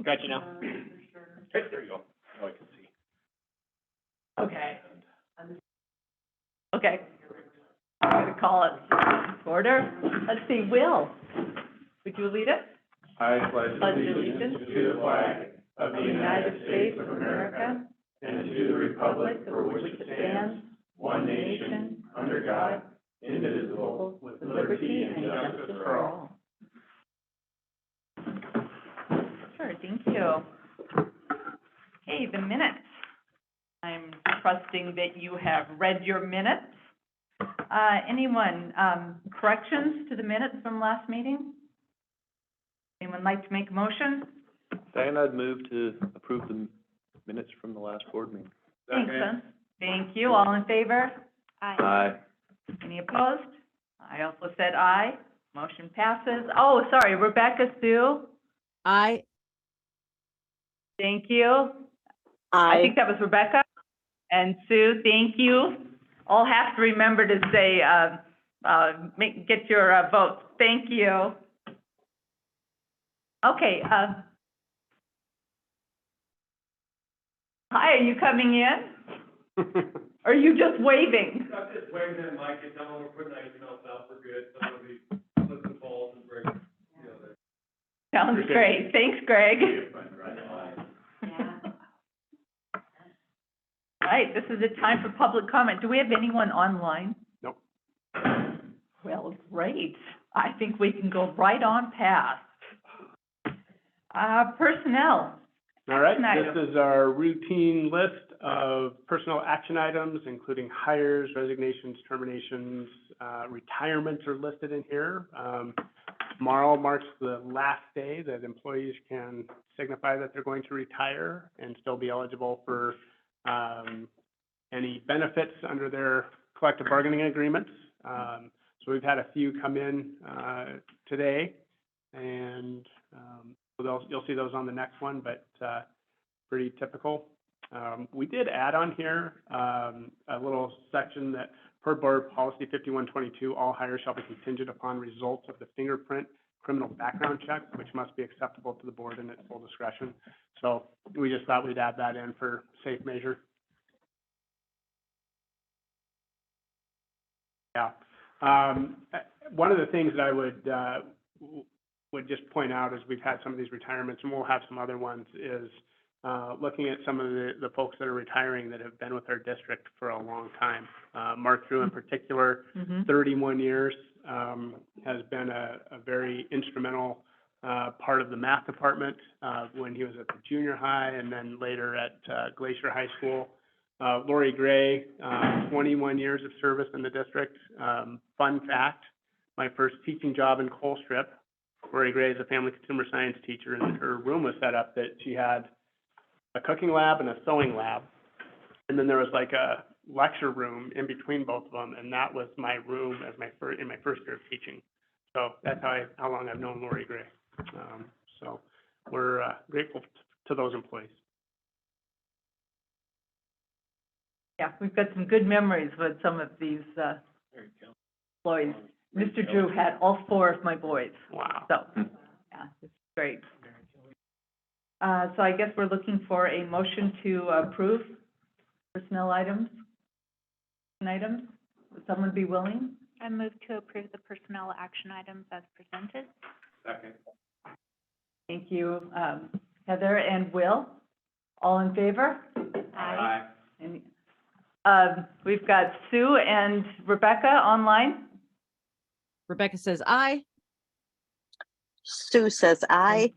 Got you now. Hey, there you go. Now I can see. Okay. Okay. I'm gonna call it to order. Let's see, Will, would you lead it? I pledge Pledge allegiance to the flag of the United States of America and to the republic for which it stands, one nation, under God, indivisible, with liberty and justice for all. Sure, thank you. Okay, the minutes. I'm trusting that you have read your minutes. Anyone, corrections to the minutes from last meeting? Anyone like to make a motion? Diane, I'd move to approve the minutes from the last board meeting. Thanks, son. Thank you. All in favor? Aye. Any opposed? I also said aye. Motion passes. Oh, sorry, Rebecca Sue. Aye. Thank you. I think that was Rebecca. And Sue, thank you. All have to remember to say, get your votes. Thank you. Okay, hi, are you coming in? Or are you just waving? I'm just waving at Mike and telling him we're putting ice melts out for good, so it'll be listen balls and bring, you know, the. Sounds great. Thanks, Greg. All right, this is a time for public comment. Do we have anyone online? Nope. Well, great. I think we can go right on past. Personnel. All right, Action this is our routine list of personnel action items, including hires, resignations, terminations, retirements are listed in here. Tomorrow marks the last day that employees can signify that they're going to retire and still be eligible for any benefits under their collective bargaining agreements. So we've had a few come in today, and you'll see those on the next one, but pretty typical. We did add on here a little section that per board policy 5122, all hires shall be contingent upon results of the fingerprint criminal background check, which must be acceptable to the board in its full discretion. So we just thought we'd add that in for safe measure. Yeah. One of the things that I would just point out as we've had some of these retirements, and we'll have some other ones, is looking at some of the folks that are retiring that have been with our district for a long time. Mark Drew in particular, 31 years, has been a very instrumental part of the math department when he was at the junior high and then later at Glacier High School. Lori Gray, 21 years of service in the district. Fun fact, my first teaching job in Colstrip, Lori Gray is a family consumer science teacher, and her room was set up that she had a cooking lab and a sewing lab. And then there was like a lecture room in between both of them, and that was my room as in my first year of teaching. So that's how long I've known Lori Gray. So we're grateful to those employees. Yeah, we've got some good memories with some of these employees. Mr. Drew had all 4 of my boys. Wow. So, yeah, it's great. So I guess we're looking for a motion to approve personnel items. Would someone be willing? I move to approve the personnel action items as presented. Second. Thank you, Heather and Will. All in favor? Aye. And, we've got Sue and Rebecca online. Rebecca says aye. Sue says aye.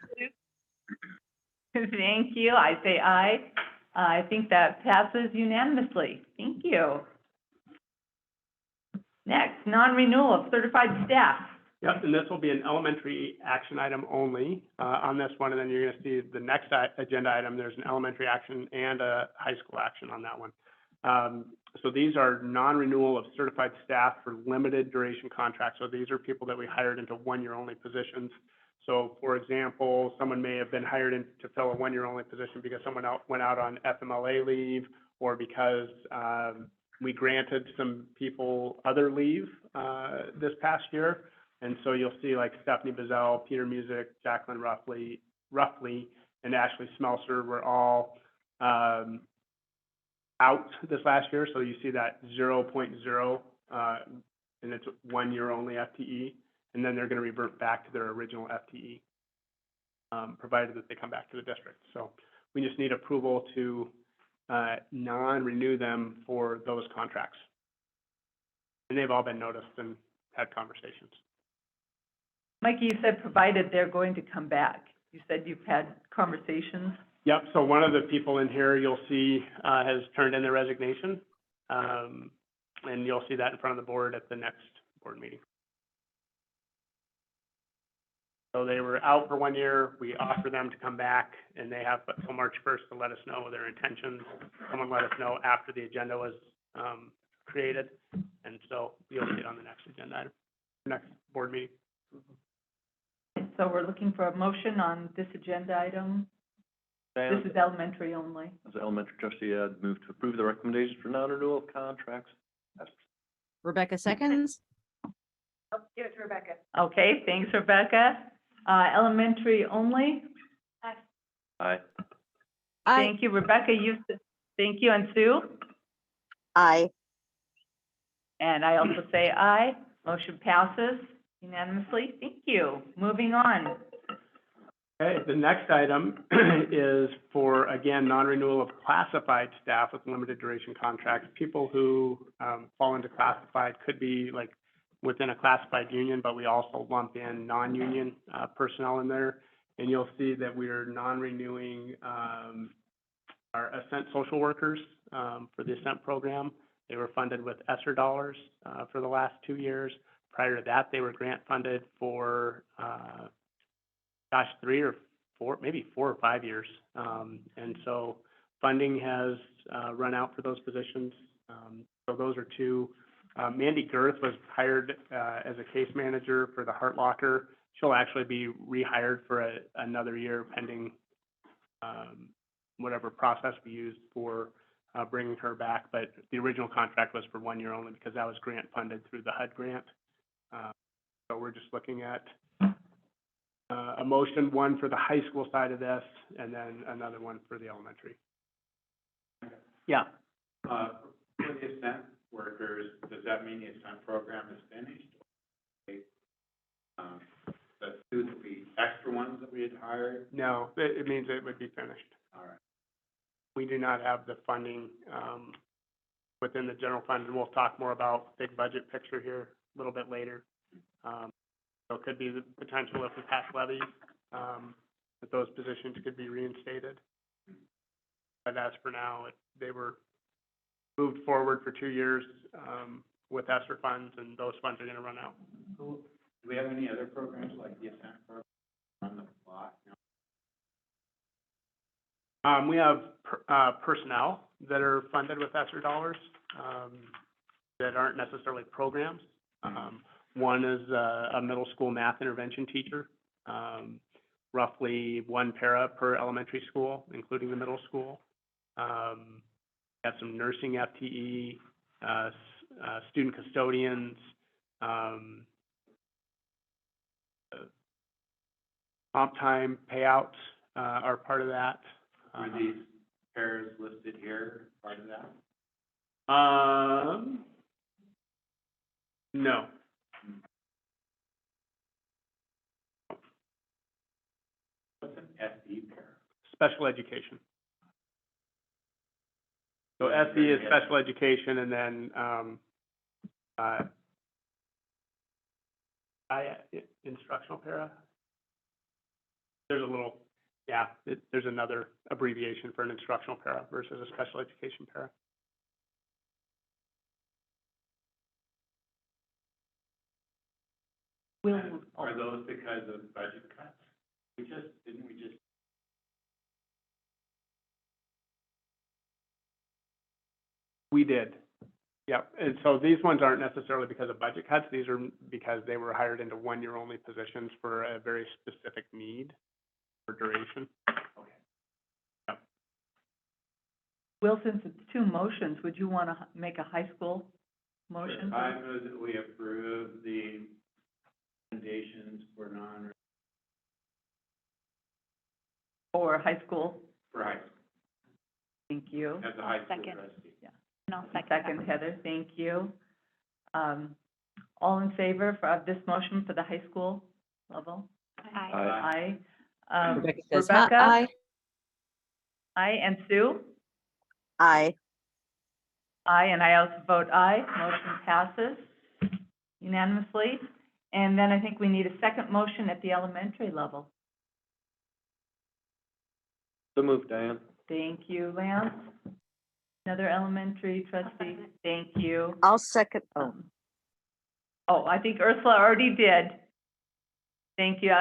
Thank you. I say aye. I think that passes unanimously. Thank you. Next, non-renewal of certified staff. Yep, and this will be an elementary action item only on this one, and then you're going to see the next agenda item. There's an elementary action and a high school action on that one. So these are non-renewal of certified staff for limited duration contracts. So these are people that we hired into one-year only positions. So for example, someone may have been hired in to fill a one-year only position because someone went out on FMLA leave, or because we granted some people other leave this past year. And so you'll see like Stephanie Bazell, Peter Music, Jacqueline Ruffley, and Ashley Smelser were all, out this last year, so you see that 0.0, and it's 1 year only FTE, and then they're gonna revert back to their original FTE, provided that they come back to the district. So we just need approval to, non-renew them for those contracts. And they've all been noticed and had conversations. Mikey, you said provided they're going to come back. You said you've had conversations. Yep, so one of the people in here you'll see, has turned in their resignation. And you'll see that in front of the board at the next board meeting. So they were out for 1 year, we offer them to come back, and they have until March 1st to let us know their intentions. Someone let us know after the agenda was, created, and so you'll see it on the next agenda item, next board meeting. So we're looking for a motion on this agenda item. This is elementary only. As an elementary trustee, I'd move to approve the recommendations for non-renewal of contracts. Rebecca seconds. Oh, give it to Rebecca. Okay, thanks, Rebecca. Elementary only. Aye. Aye. Thank you, Rebecca. Thank you, and Sue? Aye. And I also say aye. Motion passes unanimously. Thank you. Moving on. Okay, the next item is for, again, non-renewal of classified staff with limited duration contracts. People who, fall into classified could be like within a classified union, but we also lump in non-union, personnel in there. And you'll see that we are non-renewing, our Ascent social workers, for the Ascent program. They were funded with ESSER dollars, for the last 2 years. Prior to that, they were grant funded for, 3 or 4, maybe 4 or 5 years. And so funding has, run out for those positions. So those are two. Mandy Girth was hired, as a case manager for the Heart Locker. She'll actually be rehired for another year pending, whatever process we used for, bringing her back. But the original contract was for 1 year only because that was grant funded through the HUD grant. So we're just looking at a motion, one for the high school side of this, and then another one for the elementary. Yeah. For the Ascent workers, does that mean the Ascent program is finished? The two that we, extra ones that we had hired? No, it means it would be finished. All right. We do not have the funding, within the general fund, and we'll talk more about big budget picture here a little bit later. So it could be the potential if we pass levies, that those positions could be reinstated. But as for now, they were moved forward for 2 years, with ESSER funds, and those funds are gonna run out. Do we have any other programs like the Ascent program on the block? We have personnel that are funded with ESSER dollars, that aren't necessarily programs. One is a middle school math intervention teacher, roughly 1 para per elementary school, including the middle school. Got some nursing FTE, student custodians, comp time payouts are part of that. Are these pairs listed here, part of that? No. What's an SE pair? Special education. So SE is special education, and then, instructional para. There's a little, there's another abbreviation for an instructional para versus a special education para. Are those because of budget cuts? Didn't we just? We did. Yep, and so these ones aren't necessarily because of budget cuts, these are because they were hired into 1 year only positions for a very specific need or duration. Okay. Yep. Will, since it's 2 motions, would you want to make a high school motion? I move that we approve the recommendations for for high school. for high school, Thank you. as a high school Second. trustee. And I'll second that. Second, Heather, thank you. All in favor of this motion for the high school level? Aye. Aye. Rebecca says Rebecca? aye. Aye, and Sue? Aye. Aye, and I also vote aye. Motion passes unanimously. And then I think we need a second motion at the elementary level. So moved, Diane. Thank you, Lance. Another elementary trustee, thank you. I'll second, Oh, I think Ursula already did. Thank you,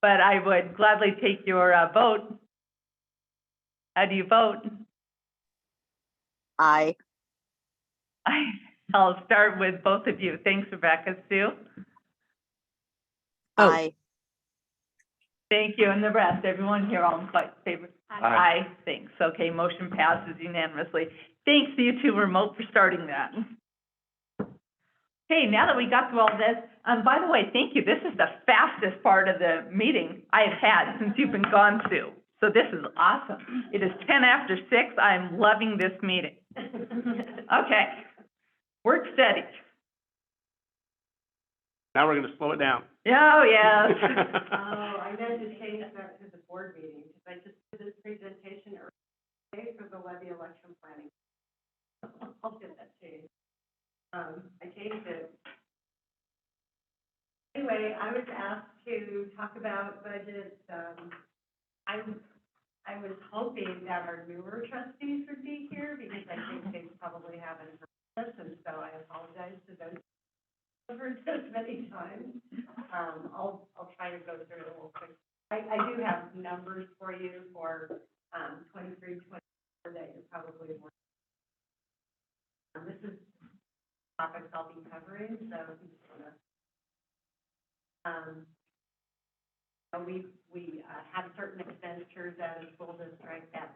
but I would gladly take your vote. How do you vote? aye. I'll start with both of you. Thanks, Rebecca. Sue? Oh. Aye. Thank you, and the rest, everyone here, all in favor? Aye. Thanks. Okay, motion passes unanimously. Thanks to you two remote for starting that. Okay, now that we got through all this, by the way, thank you. This is the fastest part of the meeting I have had since you've been gone, Sue. So this is awesome. It is 10 after 6. I'm loving this meeting. Okay, work steady. Now we're gonna slow it down. Oh, yes. I meant to change that to the board meeting, because I just did this presentation earlier for the levy election planning. I'll get that changed. I changed it. Anyway, I was asked to talk about budgets. I was hoping that our newer trustees would be here, because I think they probably haven't heard this, and so I apologize to those who've heard this many times. I'll try to go through it a little quick. I do have numbers for you for, 23, 24 that you're probably more. This is topics I'll be covering, so if you just wanna. We have certain expenditures as a school district that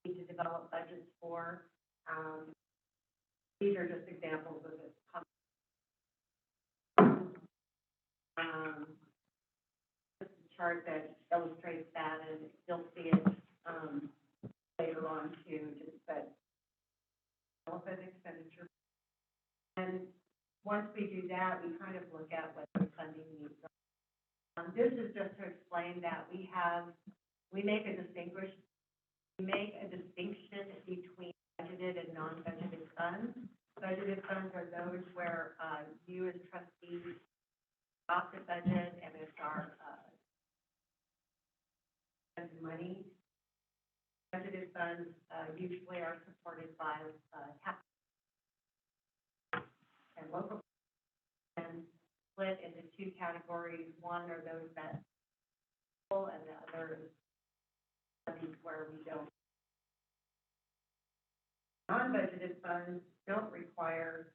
we need to develop budgets for. These are just examples of it. This is a chart that illustrates that, and you'll see it, later on too, just that development expenditure. And once we do that, we kind of look at what the funding needs are. This is just to explain that we make a distinction between budgeted and non-budgeted funds. Budgeted funds are those where, you as trustees adopt a budget, and it's our, money. Budgeted funds, usually are supported by, tax and local, and split into two categories. One are those that, and the other is where we don't. Non-budgeted funds don't require,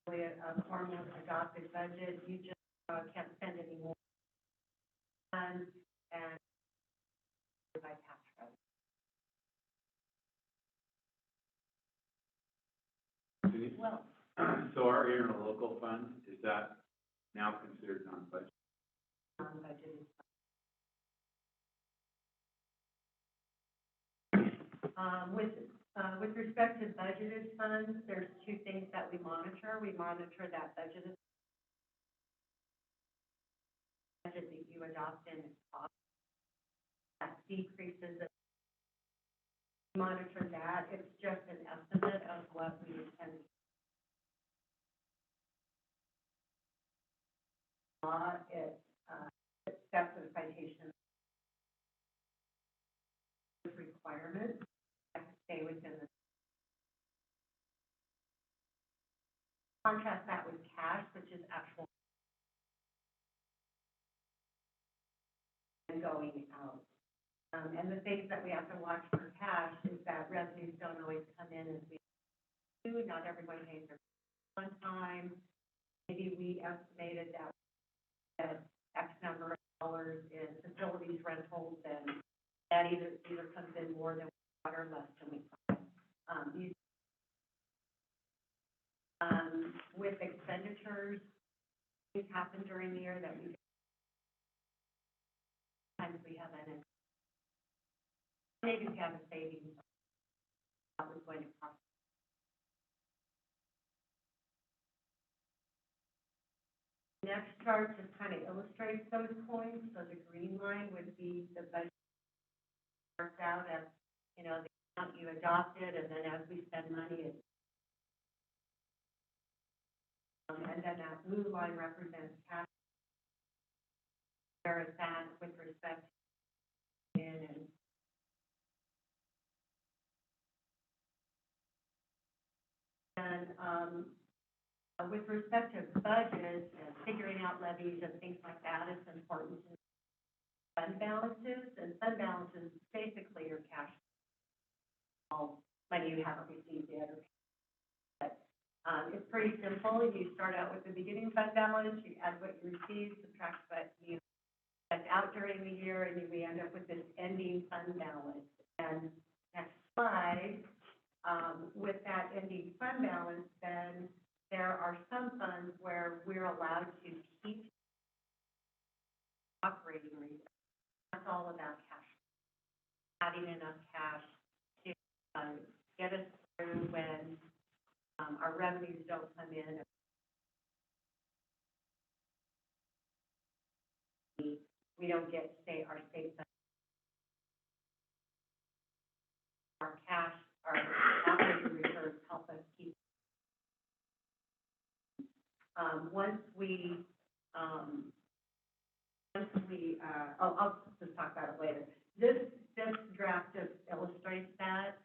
really a formal adopted budget. You just, can't spend any more funds and by tax revenue. Well, So our interlocal fund, is that now considered non-budget? non-budgeted. With respect to budgeted funds, there's two things that we monitor. We monitor that budgeted budget that you adopt in cost. That decreases it. Monitor that. It's just an estimate of what we intend. It sets a citation requirement. Have to stay within the. Contrast that with cash, which is actual and going out. And the things that we have to watch for cash is that revenues don't always come in as we do. Not everyone pays their on time. Maybe we estimated that X number of dollars in facilities rentals, and that either comes in more than we thought or less than we thought. With expenditures, things happen during the year that we sometimes we have an Maybe we have a savings that was going to cost. Next chart just kind of illustrates those points. So the green line would be the budget worked out as, you know, the amount you adopted, and then as we spend money, it's and then that blue line represents cash. Where it's at with respect to with respect to budgets and figuring out levies and things like that, it's important to fund balances, and fund balances is basically your cash, all money you haven't received yet. But it's pretty simple. You start out with the beginning fund balance, you add what you received, subtract what you spent out during the year, and we end up with this ending fund balance. And next slide, with that ending fund balance, then there are some funds where we're allowed to keep operating reserves. That's all about cash, having enough cash to get us through when our revenues don't come in. We don't get, say, our state fund. Our cash, our operating reserves help us keep. Once we, I'll just talk about it later. This draft just illustrates that.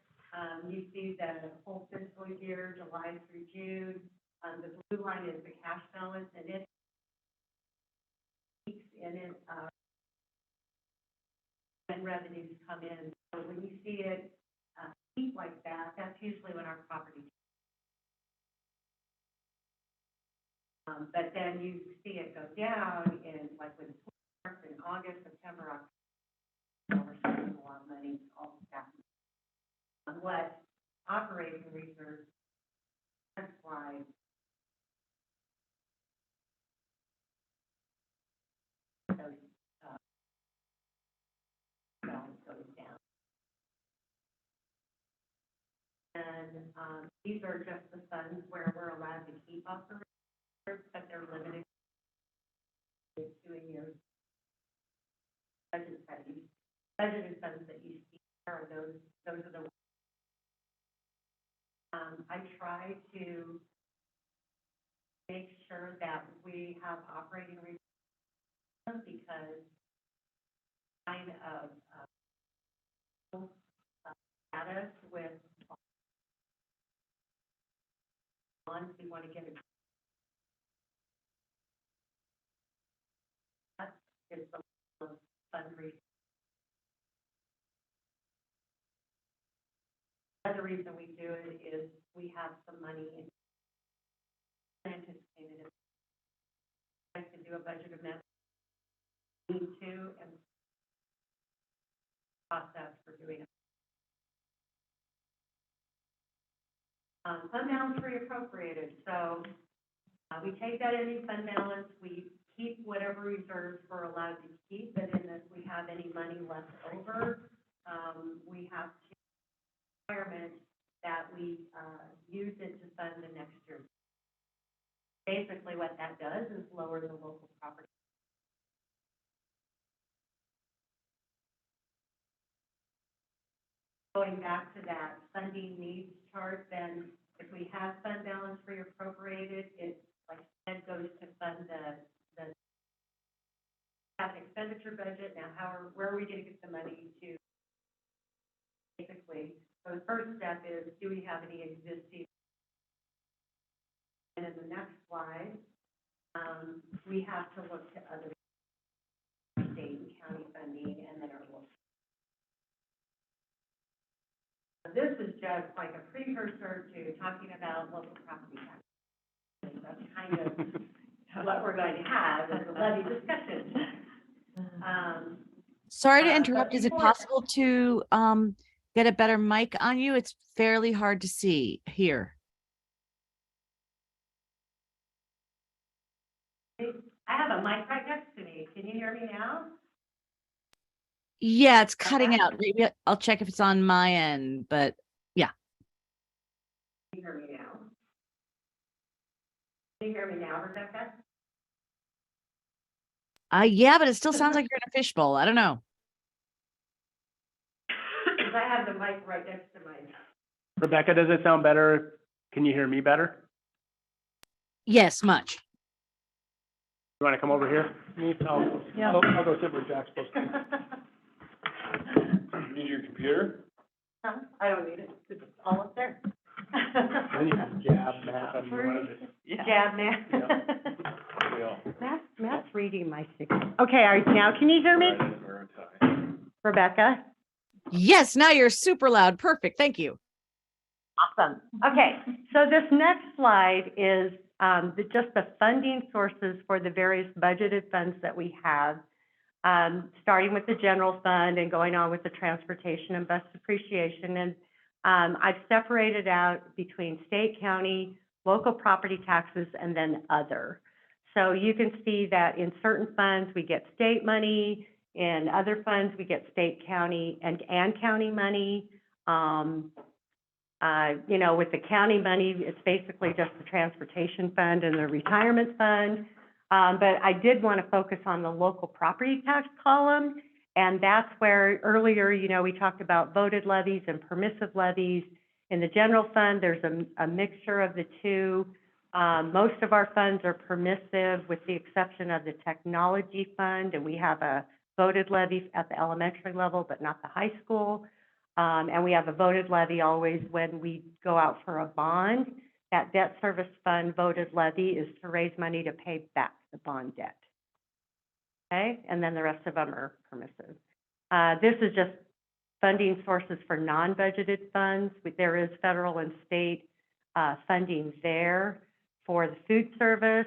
You see the whole fiscal year, July through June. The blue line is the cash balance, and it peaks in it when revenues come in. So when you see it peak like that, that's usually when our property. But then you see it go down in, like, when it starts in August, September, October, we're spending a lot of money, all that. What operating reserves, next slide. Those, balance goes down. And these are just the funds where we're allowed to keep operating reserves, but they're limited to 2 years. Budgeted funds that you see are those are the ones. I try to make sure that we have operating reserves because kind of status with bonds, we want to get a that is the level of fundraising. Another reason we do it is we have some money in unanticipated. I can do a budget amendment. Need to and process for doing it. Fund balance reappropriated. So we take that ending fund balance, we keep whatever reserves we're allowed to keep, and then if we have any money left over, we have to requirement that we use it to fund the next year. Basically, what that does is lower the local property. Going back to that funding needs chart, then if we have fund balance reappropriated, it, like I said, goes to fund the capital expenditure budget. Now, where are we going to get the money to? Basically, so the first step is, do we have any existing? And in the next slide, we have to look to other state and county funding, and then our local. This is just like a precursor to talking about local property tax. That's kind of what we're going to have as a levy discussion. Sorry to interrupt. Is it possible to get a better mic on you? It's fairly hard to see here. I have a mic right next to me. Can you hear me now? Yeah, it's cutting out. Maybe I'll check if it's on my end, but yeah. Can you hear me now? Can you hear me now, Rebecca? Yeah, but it still sounds like you're in a fishbowl. I don't know. Because I have the mic right next to my. Rebecca, does it sound better? Can you hear me better? Yes, much. You want to come over here? I'll go sit where Jack's supposed to be. Use your computer? Huh? I don't need it, it's all up there. Then you can jab Matt on one of the. Jab, Matt. Yeah. Matt's reading my signature. Okay, now can you hear me? Rebecca? Yes, now you're super loud. Perfect. Thank you. Awesome. Okay, so this next slide is just the funding sources for the various budgeted funds that we have, starting with the general fund and going on with the transportation and bus depreciation. And I've separated out between state, county, local property taxes, and then other. So you can see that in certain funds, we get state money. In other funds, we get state, county, and county money. You know, with the county money, it's basically just the transportation fund and the retirement fund. But I did want to focus on the local property tax column. And that's where earlier, you know, we talked about voted levies and permissive levies. In the general fund, there's a mixture of the two. Most of our funds are permissive with the exception of the technology fund. And we have a voted levy at the elementary level, but not the high school. And we have a voted levy always when we go out for a bond. That debt service fund voted levy is to raise money to pay back the bond debt. Okay, and then the rest of them are permissive. This is just funding sources for non-budgeted funds. There is federal and state funding there for the food service.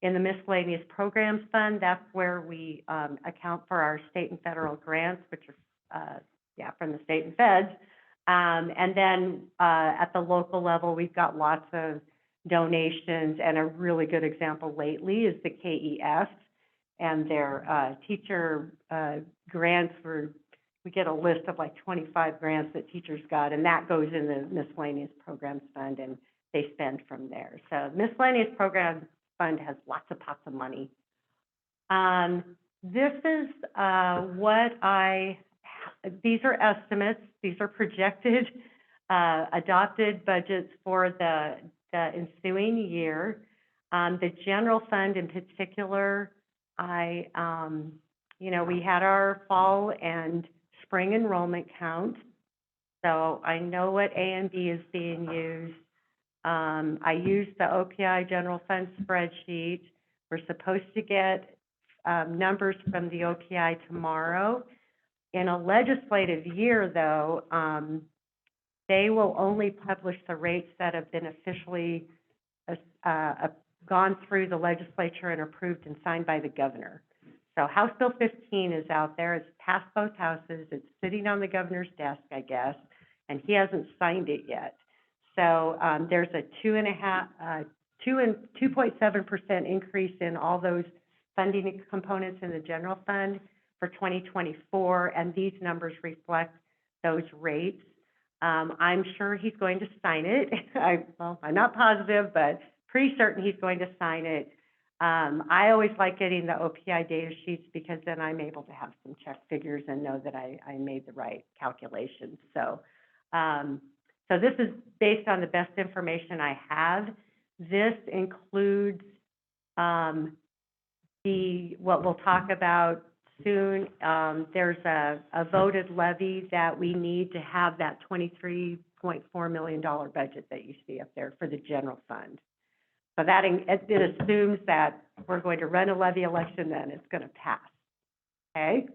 In the miscellaneous programs fund, that's where we account for our state and federal grants, which are from the state and feds. And then at the local level, we've got lots of donations, and a really good example lately is the KEF and their teacher grants. We get a list of like 25 grants that teachers got, and that goes in the miscellaneous programs fund, and they spend from there. So miscellaneous programs fund has lots of pots of money. This is these are estimates. These are projected adopted budgets for the ensuing year. The general fund in particular, we had our fall and spring enrollment count. So I know what A and B is being used. I used the OPI general fund spreadsheet. We're supposed to get numbers from the OPI tomorrow. In a legislative year, though, they will only publish the rates that have been officially gone through the legislature and approved and signed by the governor. So House Bill 15 is out there. It's passed both houses. It's sitting on the governor's desk, I guess, and he hasn't signed it yet. So there's a 2.7% increase in all those funding components in the general fund for 2024, and these numbers reflect those rates. I'm sure he's going to sign it. I'm not positive, but pretty certain he's going to sign it. I always like getting the OPI data sheets because then I'm able to have some check figures and know that I made the right calculations. So this is based on the best information I have. This includes what we'll talk about soon. There's a voted levy that we need to have that $23.4 million budget that you see up there for the general fund. So that it assumes that we're going to run a levy election, then it's going to pass. Okay?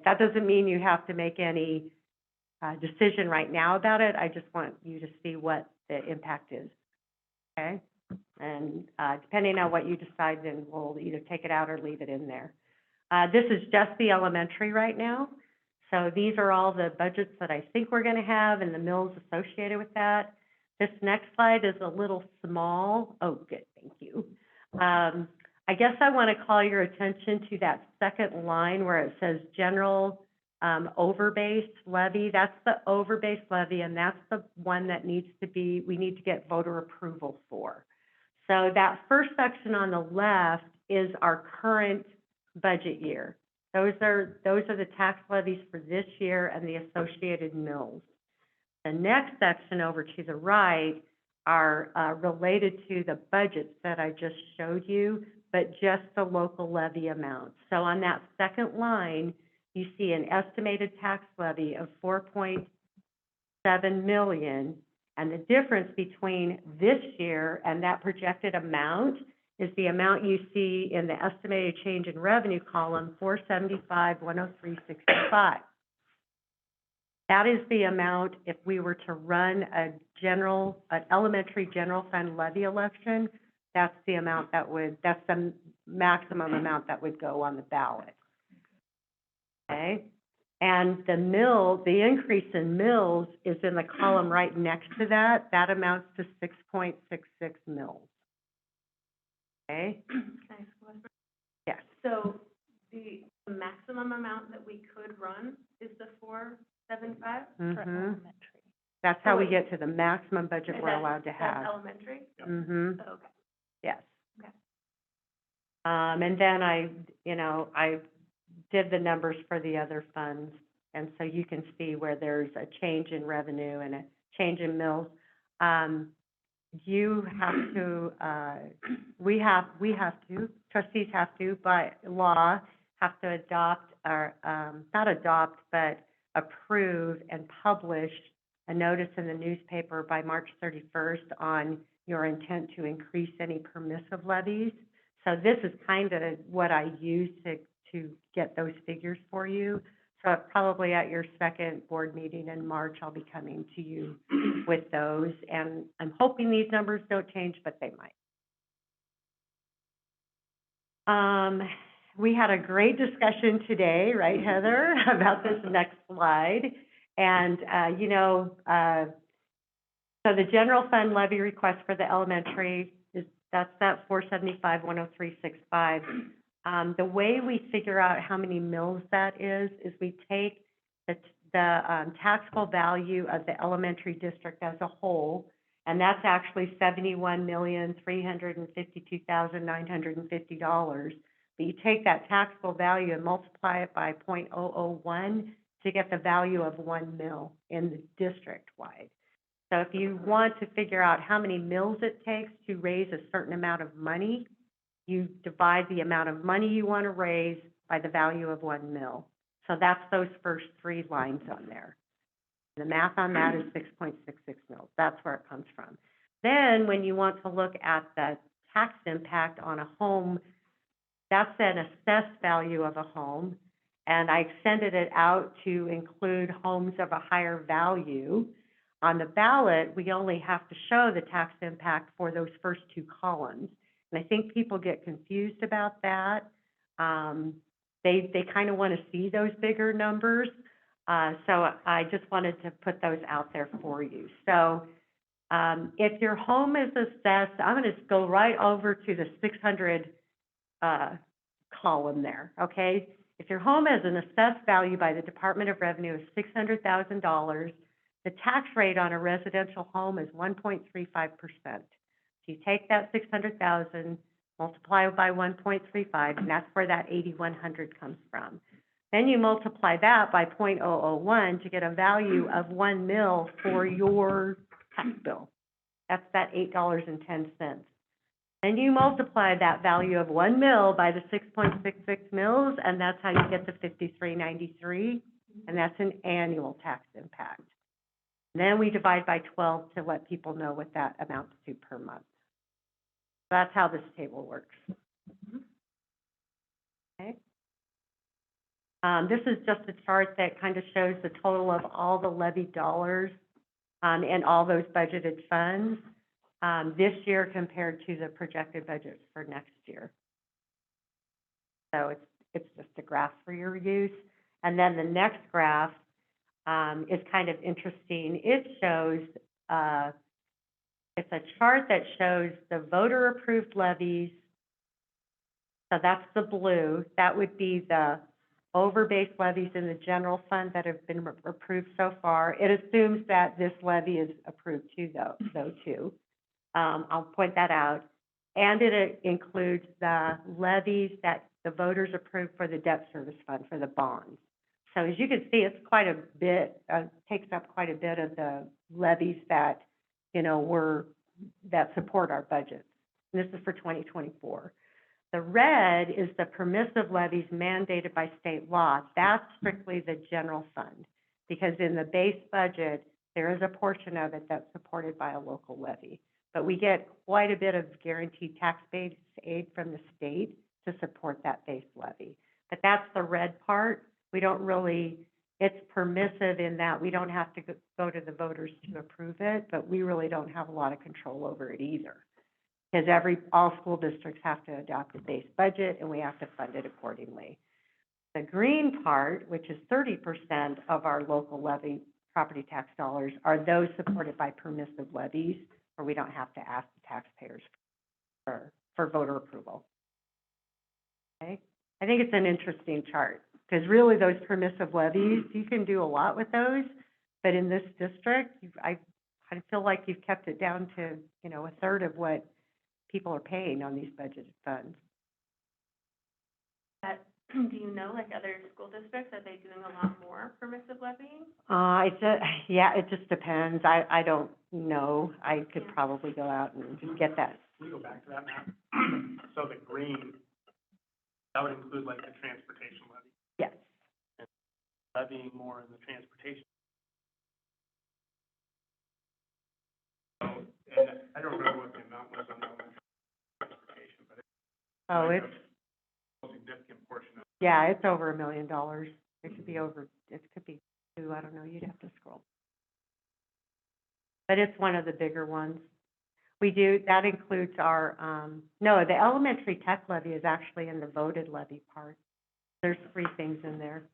That doesn't mean you have to make any decision right now about it. I just want you to see what the impact is. Okay? And depending on what you decide, then we'll either take it out or leave it in there. This is just the elementary right now. So these are all the budgets that I think we're going to have and the mills associated with that. This next slide is a little small. Oh, good, thank you. I guess I want to call your attention to that second line where it says general over-base levy. That's the over-base levy, and that's the one that we need to get voter approval for. So that first section on the left is our current budget year. Those are the tax levies for this year and the associated mills. The next section over to the right are related to the budgets that I just showed you, but just the local levy amounts. So on that second line, you see an estimated tax levy of 4.7 million, and the difference between this year and that projected amount is the amount you see in the estimated change in revenue column, 475,103.65. That is the amount if we were to run an elementary general fund levy election. That's the amount that's the maximum amount that would go on the ballot. Okay? And the increase in mills is in the column right next to that. That amounts to 6.66 mills. Okay? Can I ask a question? Yes. So the maximum amount that we could run is the 475? For Mhm. elementary. That's how we wait. get to the maximum budget And we're that's- allowed to have. That's elementary? Mhm. Okay. Yes. Okay. And then I did the numbers for the other funds, and so you can see where there's a change in revenue and a change in mills. You have to, we have to, trustees have to, by law, have to adopt, or, not adopt, but approve and publish a notice in the newspaper by March 31st on your intent to increase any permissive levies. So this is kind of what I use to get those figures for you. So probably at your second board meeting in March, I'll be coming to you with those. And I'm hoping these numbers don't change, but they might. We had a great discussion today, right, Heather, about this next slide. And, so the general fund levy request for the elementary that's that 475,103.65. The way we figure out how many mills that is we take the taxable value of the elementary district as a whole, and that's actually $71,352,950. But you take that taxable value and multiply it by 0.001 to get the value of 1 mill in the district-wide. So if you want to figure out how many mills it takes to raise a certain amount of money, you divide the amount of money you want to raise by the value of 1 mill. So that's those first 3 lines on there. The math on that is 6.66 mills. That's where it comes from. Then when you want to look at the tax impact on a home, that's an assessed value of a home. And I extended it out to include homes of a higher value. On the ballot, we only have to show the tax impact for those first 2 columns. And I think people get confused about that. They kind of want to see those bigger numbers. So I just wanted to put those out there for you. So if your home is assessed, I'm going to go right over to the 600 column there, okay? If your home has an assessed value by the Department of Revenue of $600,000, the tax rate on a residential home is 1.35%. So you take that 600,000, multiply it by 1.35, and that's where that 8,100 comes from. Then you multiply that by 0.001 to get a value of 1 mil for your tax bill. That's that $8.10. Then you multiply that value of 1 mil by the 6.66 mils, and that's how you get the 5393, and that's an annual tax impact. And then we divide by 12 to let people know what that amounts to per month. That's how this table works. Okay. This is just a chart that kind of shows the total of all the levied dollars and all those budgeted funds this year compared to the projected budgets for next year. So it's just a graph for your use. And then the next graph is kind of interesting. It shows, it's a chart that shows the voter-approved levies. So that's the blue. That would be the over base levies in the general fund that have been approved so far. It assumes that this levy is approved too, though too. I'll point that out. And it includes the levies that the voters approved for the debt service fund, for the bonds. So as you can see, it's quite a bit, takes up quite a bit of the levies that, you know, that support our budget. And this is for 2024. The red is the permissive levies mandated by state law. That's strictly the general fund, because in the base budget, there is a portion of it that's supported by a local levy. But we get quite a bit of guaranteed tax-based aid from the state to support that base levy. But that's the red part. We don't really, it's permissive in that we don't have to go to the voters to approve it, but we really don't have a lot of control over it either. Because all school districts have to adopt a base budget and we have to fund it accordingly. The green part, which is 30% of our local levy property tax dollars, are those supported by permissive levies, where we don't have to ask the taxpayers for voter approval. Okay? I think it's an interesting chart, because really those permissive levies, you can do a lot with those, but in this district, I feel like you've kept it down to, you know, a third of what people are paying on these budgeted funds. Do you know, like other school districts, are they doing a lot more permissive levying? Yeah, it just depends. I don't know. I could probably go out and just get that. Can we go back to that map? So the green, that would include like the transportation levy. Yes. And levying more in the transportation. So, and I don't know what the amount was on the transportation, but it's a significant portion of. Yeah, it's over $1 million. It could be over, it could be two, I don't know, you'd have to scroll. But it's one of the bigger ones. That includes our, no, the elementary tech levy is actually in the voted levy part. There's 3 things in there.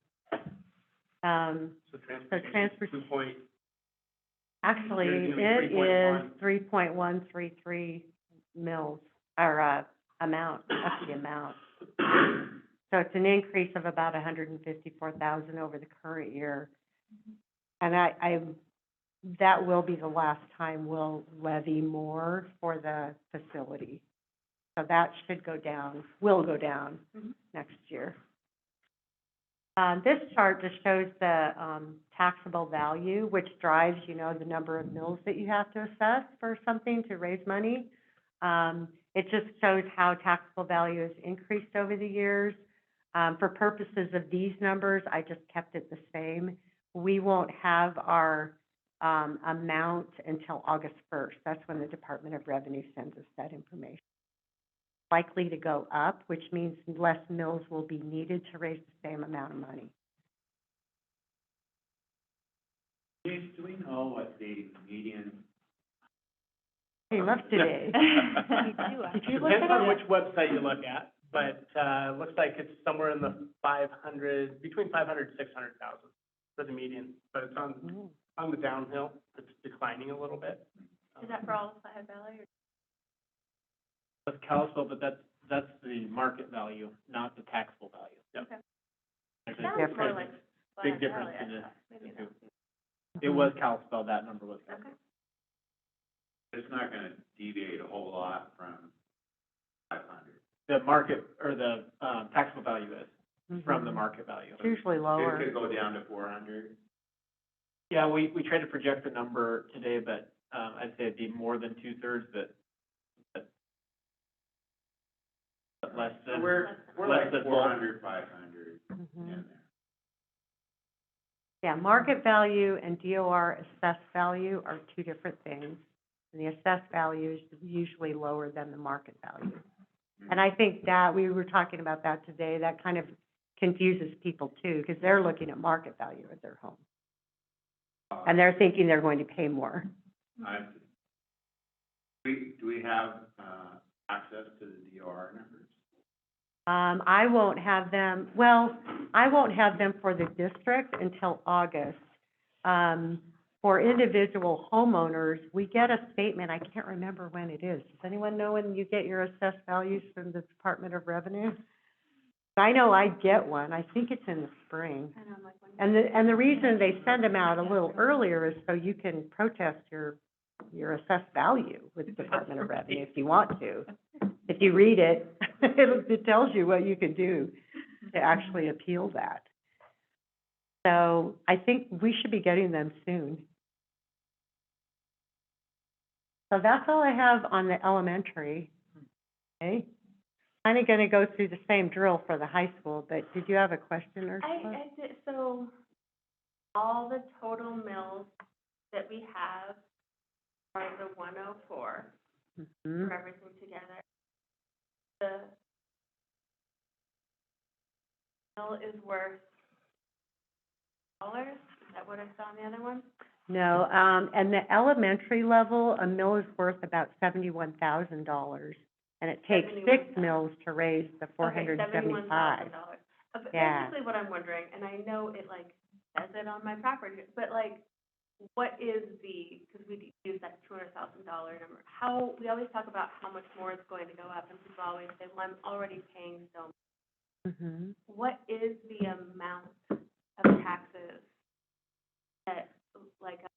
So transportation, 2 actually, You're doing it is 3.133 mils, or amount, that's the amount. So it's an increase of about 154,000 over the current year. And that will be the last time we'll levy more for the facility. So that should go down, will go down next year. This chart just shows the taxable value, which drives, you know, the number of mills that you have to assess for something to raise money. It just shows how taxable value has increased over the years. For purposes of these numbers, I just kept it the same. We won't have our amount until August 1st. That's when the Department of Revenue sends us that information. Likely to go up, which means less mills will be needed to raise the same amount of money. Do we know what the median? Hey, love today. Did you look Depends at on it? which website you look at, but looks like it's somewhere in the between 500 and 600,000 for the median, but it's on the downhill. It's declining a little bit. Is that for all of Flathead Valley? Or? That's Kalispell, but that's the market value, not the taxable value. Yep. Okay. There's Sounds a more like big Flathead difference Valley, in I the, thought. Maybe not. it was Kalispell, that number was Okay. Kalispell. It's not gonna deviate a whole lot from 500. The market, or the, taxable value is from the market value. It's usually lower. It could go down to 400. Yeah, we tried to project the number today, but, I'd say it'd be more than 2/3, but less than. So we're less like than 400, 500 in there. Yeah, market value and DOR assessed value are 2 different things. And the assessed value is usually lower than the market value. And I think that, we were talking about that today, that kind of confuses people too, because they're looking at market value of their home. And they're thinking they're going to pay more. Do we have, access to the DOR numbers? I won't have them, well, I won't have them for the district until August. For individual homeowners, we get a statement, I can't remember when it is. Does anyone know when you get your assessed values from the Department of Revenue? I know I get one, I think it's in the spring. And I'm like, when And the reason they send them out a little earlier is so you can protest your assessed value with the Department of Revenue if you want to. If you read it, it tells you what you can do to actually appeal that. So I think we should be getting them soon. So that's all I have on the elementary. Okay? Kind of gonna go through the same drill for the high school, but did you have a question or something? I did, so all the total mills that we have are the 104 Mhm. for everything together. The mill is worth $, is that what I saw on the other one? No, and the elementary level, a mill is worth about $71,000. And it takes 6 $71,000. mills to raise the 475. $71,000. Yeah. Basically what I'm wondering, and I know it like says it on my property, but like, what is the, because we use that $200,000 number, how, we always talk about how much more it's going to go up, and people always say, well, I'm already paying so much. Mhm. What is the amount of taxes that, like, a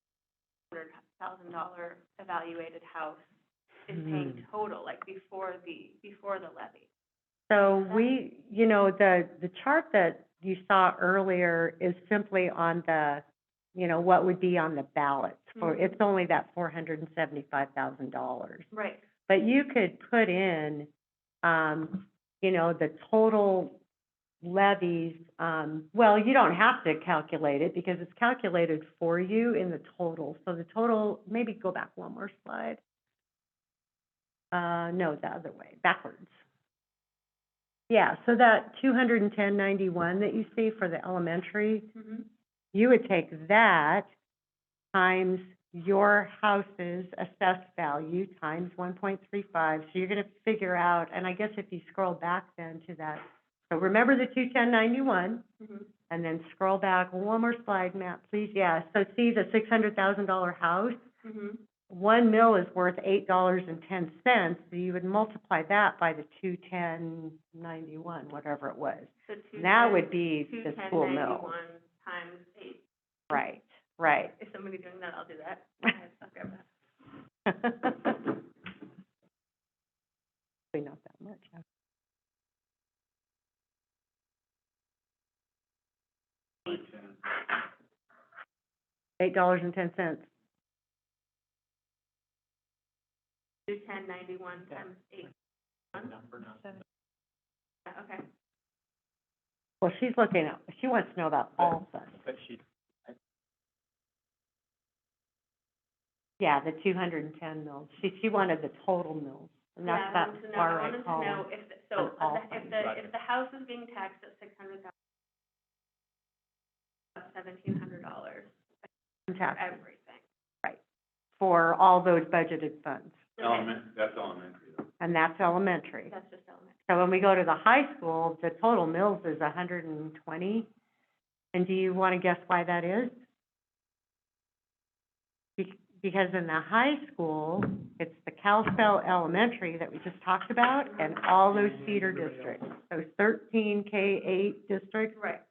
$100,000 evaluated house is paying total, like, before the levy? So we, you know, the chart that you saw earlier is simply on the, you know, what would be on the ballot for, Mhm. it's only that $475,000. Right. But you could put in, you know, the total levies, well, you don't have to calculate it because it's calculated for you in the total. So the total, maybe go back one more slide. No, the other way, backwards. Yeah, so that 210.91 that you see for the elementary, Mhm. you would take that times your house's assessed value times 1.35. So you're gonna figure out, and I guess if you scroll back then to that, so remember the 210.91, Mhm. and then scroll back one more slide, Matt, please. Yeah, so see the $600,000 house? Mhm. 1 mil is worth $8.10, so you would multiply that by the 210.91, whatever it was. So And that would be the school mill. 210.91 times 8. Right, right. Is somebody doing that? I'll do that. I'll grab that. Probably not that much. $8.10. 210.91 times 8. Number, not the- Yeah, okay. Well, she's looking at, she wants to know about all funds. But she, Yeah, the 210 mils. She wanted the total mils, and that's Yeah, I that wanted to know, far I right wanted to column. know if, so, on all if the house is being taxed at $600,000, $1,700 for Fantastic, everything. right, for all those budgeted funds, That's elementary though. and that's elementary. That's just elementary. So when we go to the high school, the total mills is 120. And do you want to guess why that is? Because in the high school, it's the Kalispell Elementary that we just talked about, and all those feeder districts, those 13 K-8 districts, Right.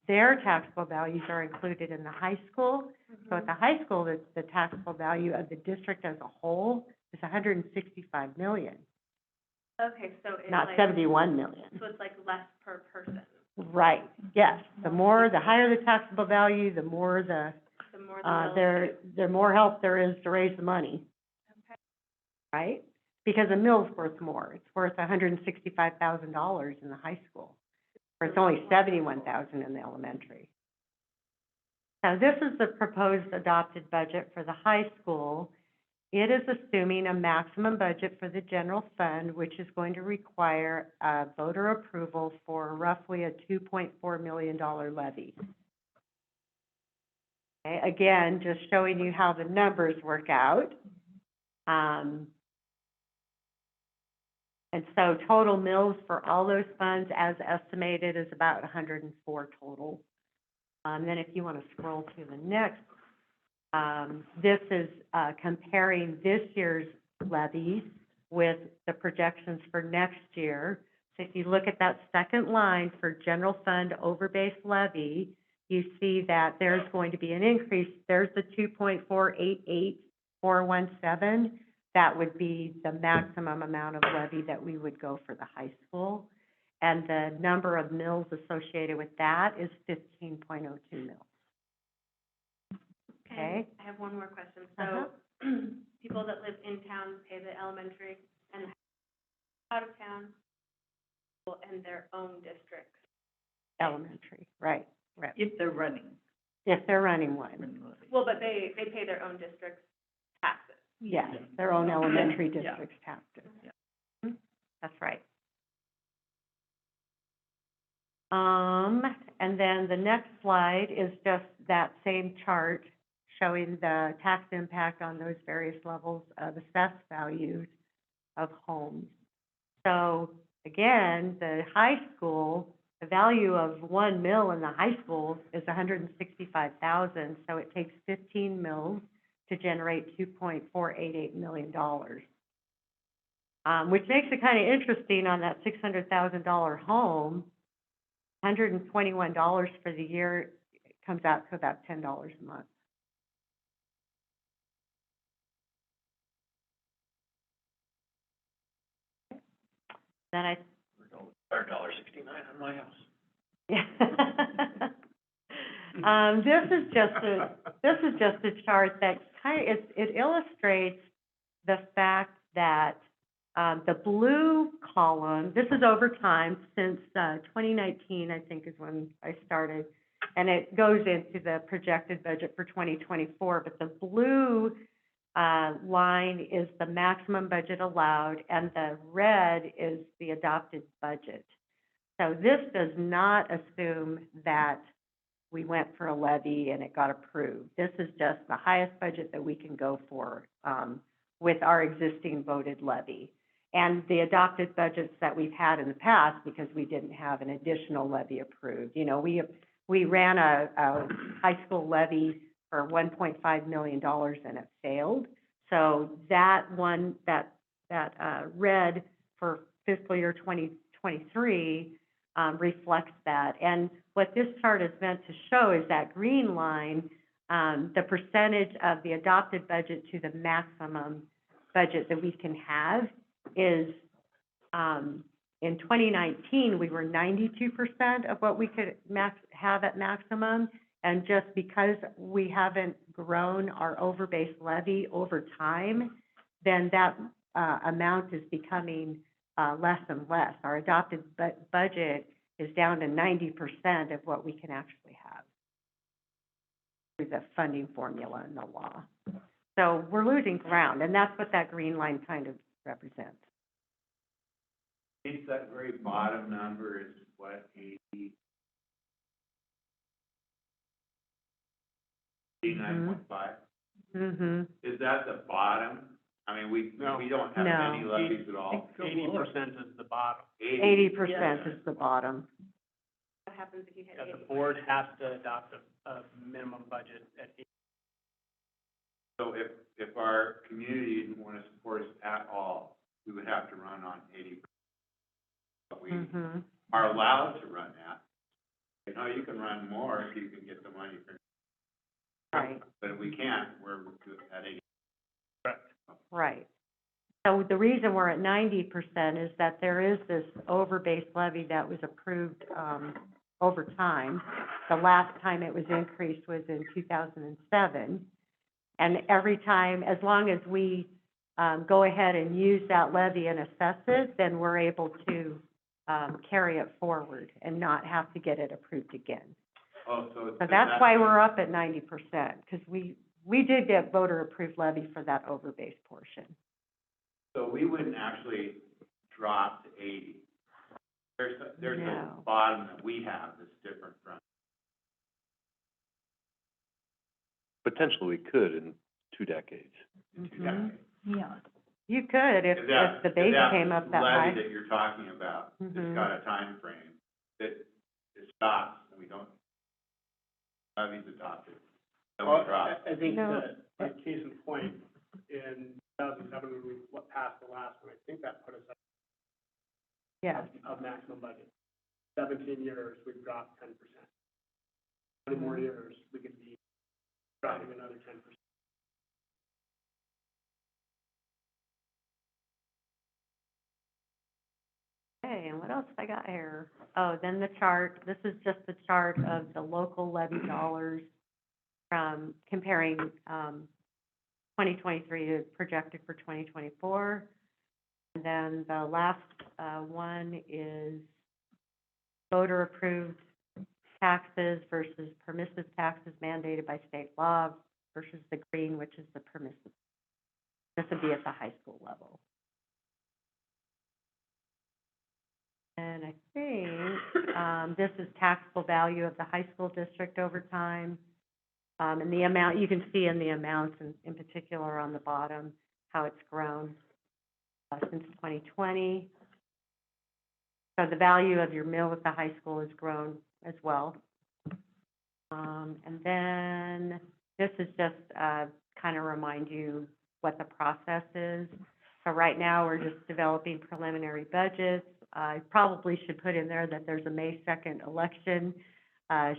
their taxable values are included in the high school. So at the high school, the taxable value of the district as a whole is 165 million, Okay, so it's not like, 71 million. so it's like less per person, Right, yes. The higher the taxable value, the more the more the mills. the more help there is to raise the money, Okay. right? Because a mill's worth more. It's worth $165,000 in the high school, where it's only 71,000 in the elementary. Now, this is the proposed adopted budget for the high school. It is assuming a maximum budget for the general fund, which is going to require, voter approval for roughly a $2.4 million levy. Okay, again, just showing you how the numbers work out. And so total mills for all those funds as estimated is about 104 total. Then if you want to scroll to the next, this is comparing this year's levies with the projections for next year. So if you look at that second line for general fund over base levy, you see that there's going to be an increase. There's the 2.488417. That would be the maximum amount of levy that we would go for the high school. And the number of mills associated with that is 15.02 mills. Okay? I have one more question. Uh-huh. So, people that live in town pay the elementary and the out of town and their own districts. Elementary, right. If they're running. If they're running one. Well, but they pay their own district's taxes. Yes, their own elementary Yeah. districts have to. That's right. And then the next slide is just that same chart showing the tax impact on those various levels of assessed values of homes. So again, the high school, the value of 1 mill in the high school is 165,000, so it takes 15 mills to generate $2.488 million. Which makes it kind of interesting on that $600,000 home, $121 for the year comes out to about $10 a month. Then I $1.69 on my house. This is just a chart that it illustrates the fact that the blue column, this is over time since 2019, I think is when I started, and it goes into the projected budget for 2024, but the blue line is the maximum budget allowed, and the red is the adopted budget. So this does not assume that we went for a levy and it got approved. This is just the highest budget that we can go for with our existing voted levy. And the adopted budgets that we've had in the past, because we didn't have an additional levy approved. You know, we ran a high school levy for $1.5 million and it failed. So that one, that red for fiscal year 2023 reflects that. And what this chart is meant to show is that green line, the percentage of the adopted budget to the maximum budget that we can have is, in 2019, we were 92% of what we could have at maximum. And just because we haven't grown our over-base levy over time, then that amount is becoming less and less. Our adopted budget is down to 90% of what we can actually have through the funding formula and the law. So we're losing ground, and that's what that green line kind of represents. That very bottom number is what, 89.5? Mm-hmm. Is that the bottom? I mean, we don't have No. any levies at all. 80% is the bottom. 80% is the bottom. What happens if you hit Yeah, 80%? the board has to adopt a minimum budget at 80. So if our community didn't want to support us at all, we would have to run on 80%. But we Mm-hmm. are allowed to run that. You know, you can run more if you can get the money from. Right. But if we can't, we're at 80. Right. So the reason we're at 90% is that there is this over-base levy that was approved over time. The last time it was increased was in 2007. And every time, as long as we go ahead and use that levy and assess it, then we're able to carry it forward and not have to get it approved again. Oh, So that's why we're up at 90%, because we did get voter-approved levy for that over-base portion. So we wouldn't actually drop to 80. There's No. a bottom that we have that's different from. Potentially we could in 2 decades. Mhm. Yeah. You could if the base came up that high. Levy that you're talking about, Mhm. it's got a time frame that it stops and we don't, levy's adopted. Then we Well, drop. I think No. that, case in point, in 2007, when we passed the last one, I think that put us up Yes. of maximum budget. 17 years, we've dropped 10%. 20 more years, we could be dropping another 10%. Okay, and what else I got here? Oh, then the chart, this is just the chart of the local levy dollars from comparing, 2023 to projected for 2024. And then the last, one is voter-approved taxes versus permissive taxes mandated by state law versus the green, which is the permissive. This would be at the high school level. And I think, this is taxable value of the high school district over time. And the amount, you can see in the amounts in particular on the bottom, how it's grown, since 2020. So the value of your mill at the high school has grown as well. And then this is just, kind of remind you what the process is. So right now, we're just developing preliminary budgets. I probably should put in there that there's a May 2nd election.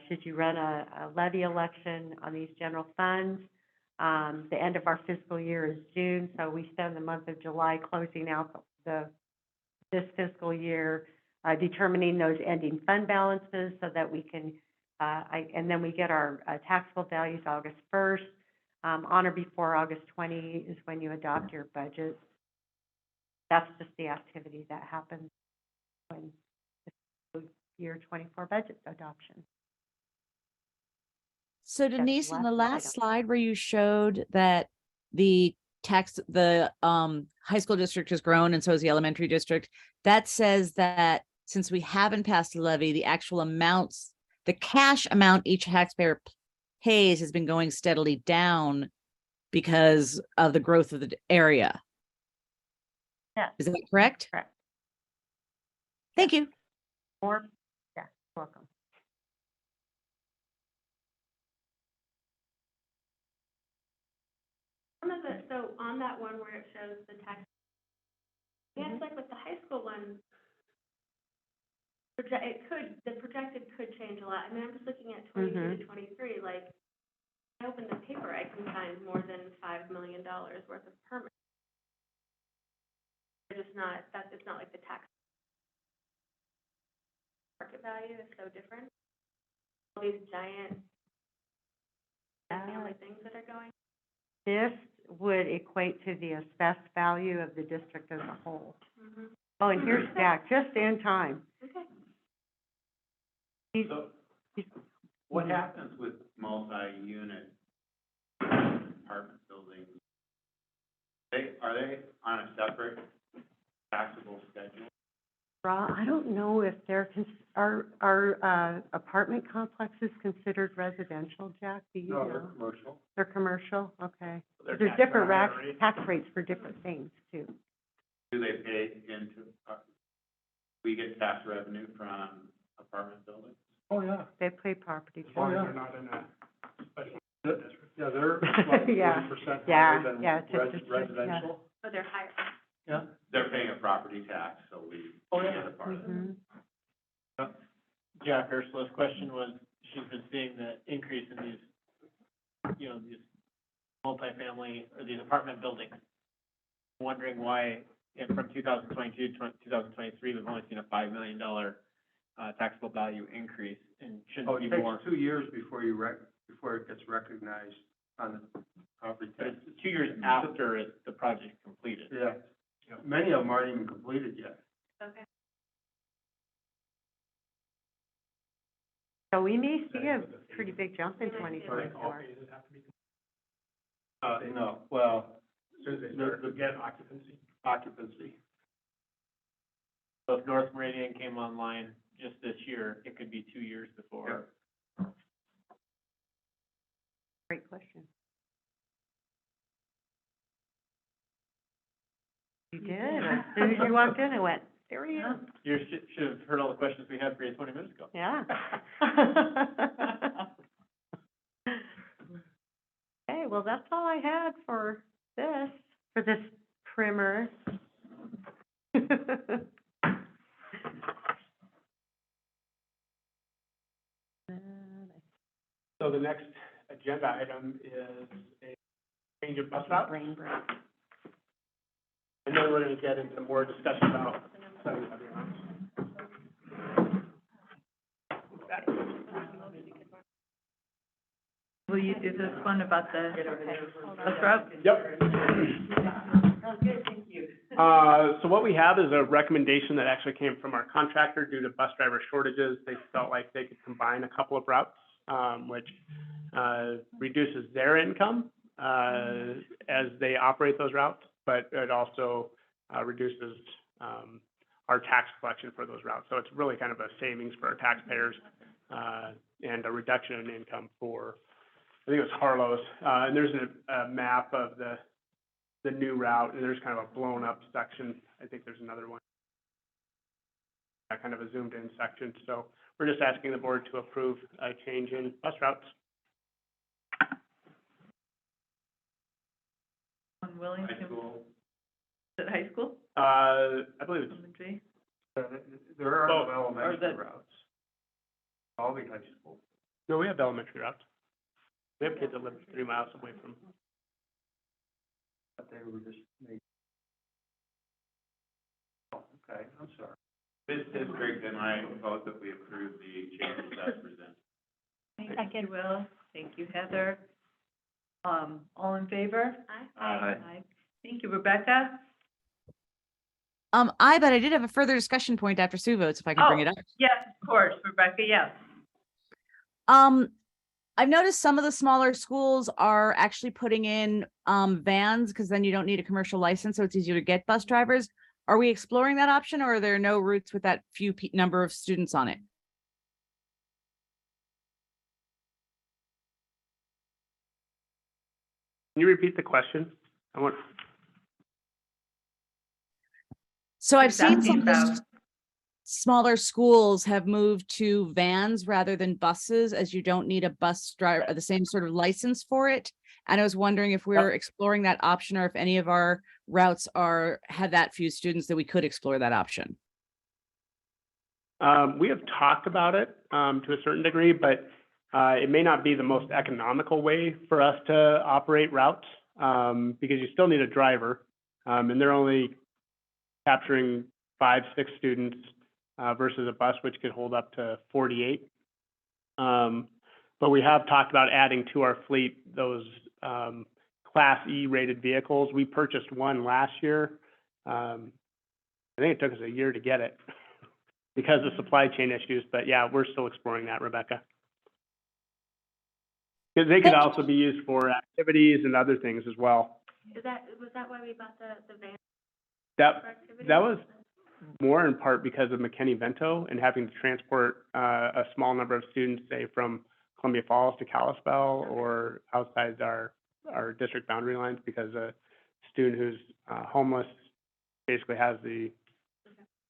Should you run a levy election on these general funds? The end of our fiscal year is June, so we spend the month of July closing out this fiscal year, determining those ending fund balances so that we can, and then we get our taxable values August 1st. On or before August 20 is when you adopt your budget. That's just the activity that happens when the year 24 budget adoption. So Denise, in the last item. slide where you showed that the high school district has grown and so has the elementary district, that says that since we haven't passed a levy, the actual amounts, the cash amount each taxpayer pays has been going steadily down because of the growth of the area. Yeah. Is that correct? Correct. Thank you. Or, yeah, welcome. Some of the, so on that one where it shows the tax, yeah, it's like with the high school one, the projected could change a lot. I mean, I'm just looking at 22 to 23, like, I open the paper, I can find more than $5 million worth of permits. They're just not, it's not like the tax market value is so different. All these giant family things that are going. This would equate to the assessed value of the district as a whole. Oh, and here's Jack, just in time. Okay. So, what happens with multi-unit apartment buildings? Are they on a separate taxable schedule? I don't know if they're, are apartment complexes considered residential, Jack? Do you know? No, they're commercial. They're commercial, okay. They're There's taxed at a different higher rate. tax rates for different things, too. Do they pay into, we get tax revenue from apartment buildings? Oh, yeah. They pay property As long tax. as they're not in a special Yeah, district. yeah, they're like Yeah. 40% Yeah, higher than yeah, just- residential. Oh, they're higher. Yeah. They're paying a property tax, so we Oh, yeah. get a part of it. Mm-hmm. Jack Ursula's question was, she's been seeing the increase in these, these multifamily or these apartment buildings. Wondering why, from 2022 to 2023, we've only seen a $5 million taxable value increase, and Oh, shouldn't it be more. takes 2 years before before it gets recognized on the property But tax. it's 2 years after the project's completed. Yeah. Many of them aren't even completed yet. Okay. So we may see a pretty big jump in 2024. All phases have to be, No, well, as soon as they start to get occupancy. occupancy. So if North Meridian came online just this year, it could be 2 years before. Great question. You did. As soon as you walked in, it went, there he is. You should have heard all the questions we had for you 20 minutes ago. Yeah. Okay, well, that's all I had for this primer. the next agenda item is a change of bus route. Brain break. And then we're gonna get into more discussion about setting levy amounts. Will you do this one about the bus route? Yep. Oh, good, thank you. So what we have is a recommendation that actually came from our contractor due to bus driver shortages. They felt like they could combine a couple of routes, which reduces their income as they operate those routes, but it also reduces our tax collection for those routes. So it's really kind of a savings for our taxpayers and a reduction in income for, I think it was Harlow's. And there's a map of the new route, and there's kind of a blown up section. I think there's another one, kind of a zoomed in section. So we're just asking the board to approve a change in bus routes. On Wellington, High school. is it high school? I believe it's, Elementary? There are Both. no elementary Or the- routes. All the high school. no, we have elementary routes. We have kids that live 3 miles away from. But they were just made. Oh, okay, I'm sorry. This district and I vote that we approve the changes as presented. Thank you, Will. Thank you, Heather. All in favor? Aye. Thank you, Rebecca. But I did have a further discussion point after Sue votes, if I can bring it up. Yes, of course, Rebecca, yes. I've noticed some of the smaller schools are actually putting in vans, because then you don't need a commercial license, so it's easier to get bus drivers. Are we exploring that option, or are there no routes with that few number of students on it? Can you repeat the question? So I've Just seen asking some of the about- smaller schools have moved to vans rather than buses, as you don't need a bus driver, the same sort of license for it. And I was wondering if we're exploring that option, or if any of our routes have that few students that we could explore that option. We have talked about it to a certain degree, but it may not be the most economical way for us to operate routes, because you still need a driver, and they're only capturing 5-6 students versus a bus which could hold up to 48. But we have talked about adding to our fleet those Class E rated vehicles. We purchased one last year. I think it took us a year to get it because of supply chain issues, but yeah, we're still exploring that, Rebecca. Because they could also be used for activities and other things as well. Was that why we bought the van That for activities? that was more in part because of McKinney-Vento and having to transport a small number of students, say, from Columbia Falls to Kalispell or outside our district boundary lines, because a student who's homeless basically has the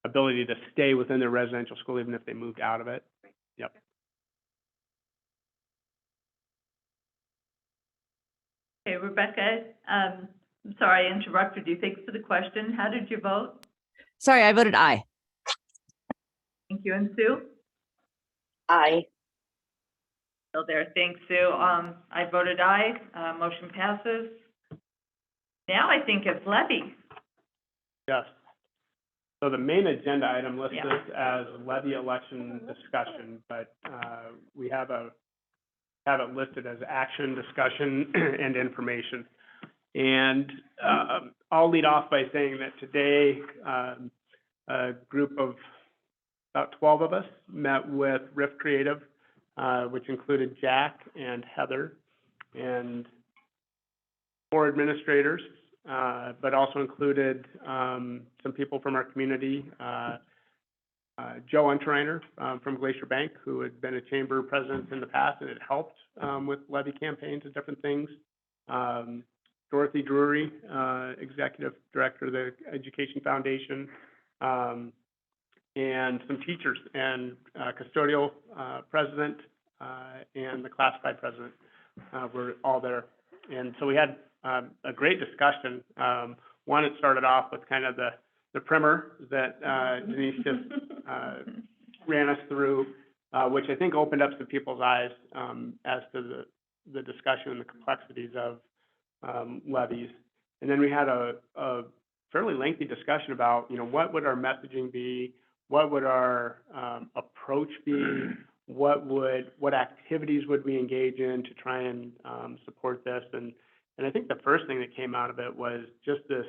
ability to stay within their residential school even if they moved out of it. Yep. Okay, Rebecca, I'm sorry I interrupted you. Thanks for the question. How did you vote? Sorry, I voted aye. Thank you. And Sue? Aye. Still there. Thanks, Sue. I voted aye. Motion passes. Now I think it's levy. Yes. So the main agenda item listed Yeah. as levy election discussion, but we have it listed as action, discussion, and information. And I'll lead off by saying that today, a group of about 12 of us met with Riff Creative, which included Jack and Heather and 4 administrators, but also included some people from our community, Joe Unterreiner from Glacier Bank, who had been a chamber president in the past and had helped with levy campaigns and different things. Dorothy Drury, executive director of the Education Foundation, and some teachers and custodial president and the classified president were all there. And so we had a great discussion. One, it started off with kind of the primer that Denise just ran us through, which I think opened up some people's eyes, as to the discussion and the complexities of, levies. And then we had a fairly lengthy discussion about, what would our messaging be? What would our, approach be? What activities would we engage in to try and, support this? And I think the first thing that came out of it was just this,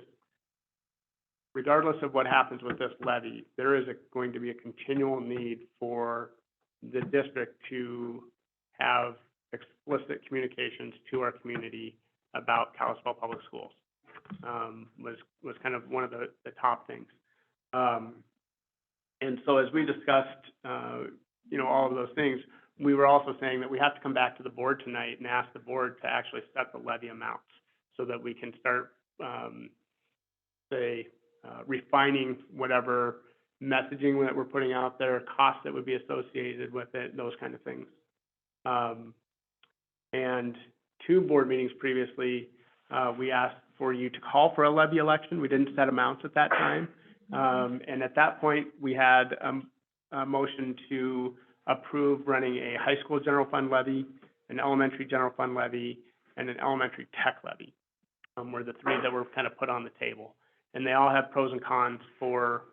regardless of what happens with this levy, there is going to be a continual need for the district to have explicit communications to our community about Kalispell Public Schools. Was kind of one of the top things. And so as we discussed, all of those things, we were also saying that we have to come back to the board tonight and ask the board to actually set the levy amounts so that we can start, refining whatever messaging that we're putting out there, costs that would be associated with it, those kind of things. And 2 board meetings previously, we asked for you to call for a levy election. We didn't set amounts at that time. And at that point, we had a motion to approve running a high school general fund levy, an elementary general fund levy, and an elementary tech levy, were the 3 that were kind of put on the table. And they all have pros and cons for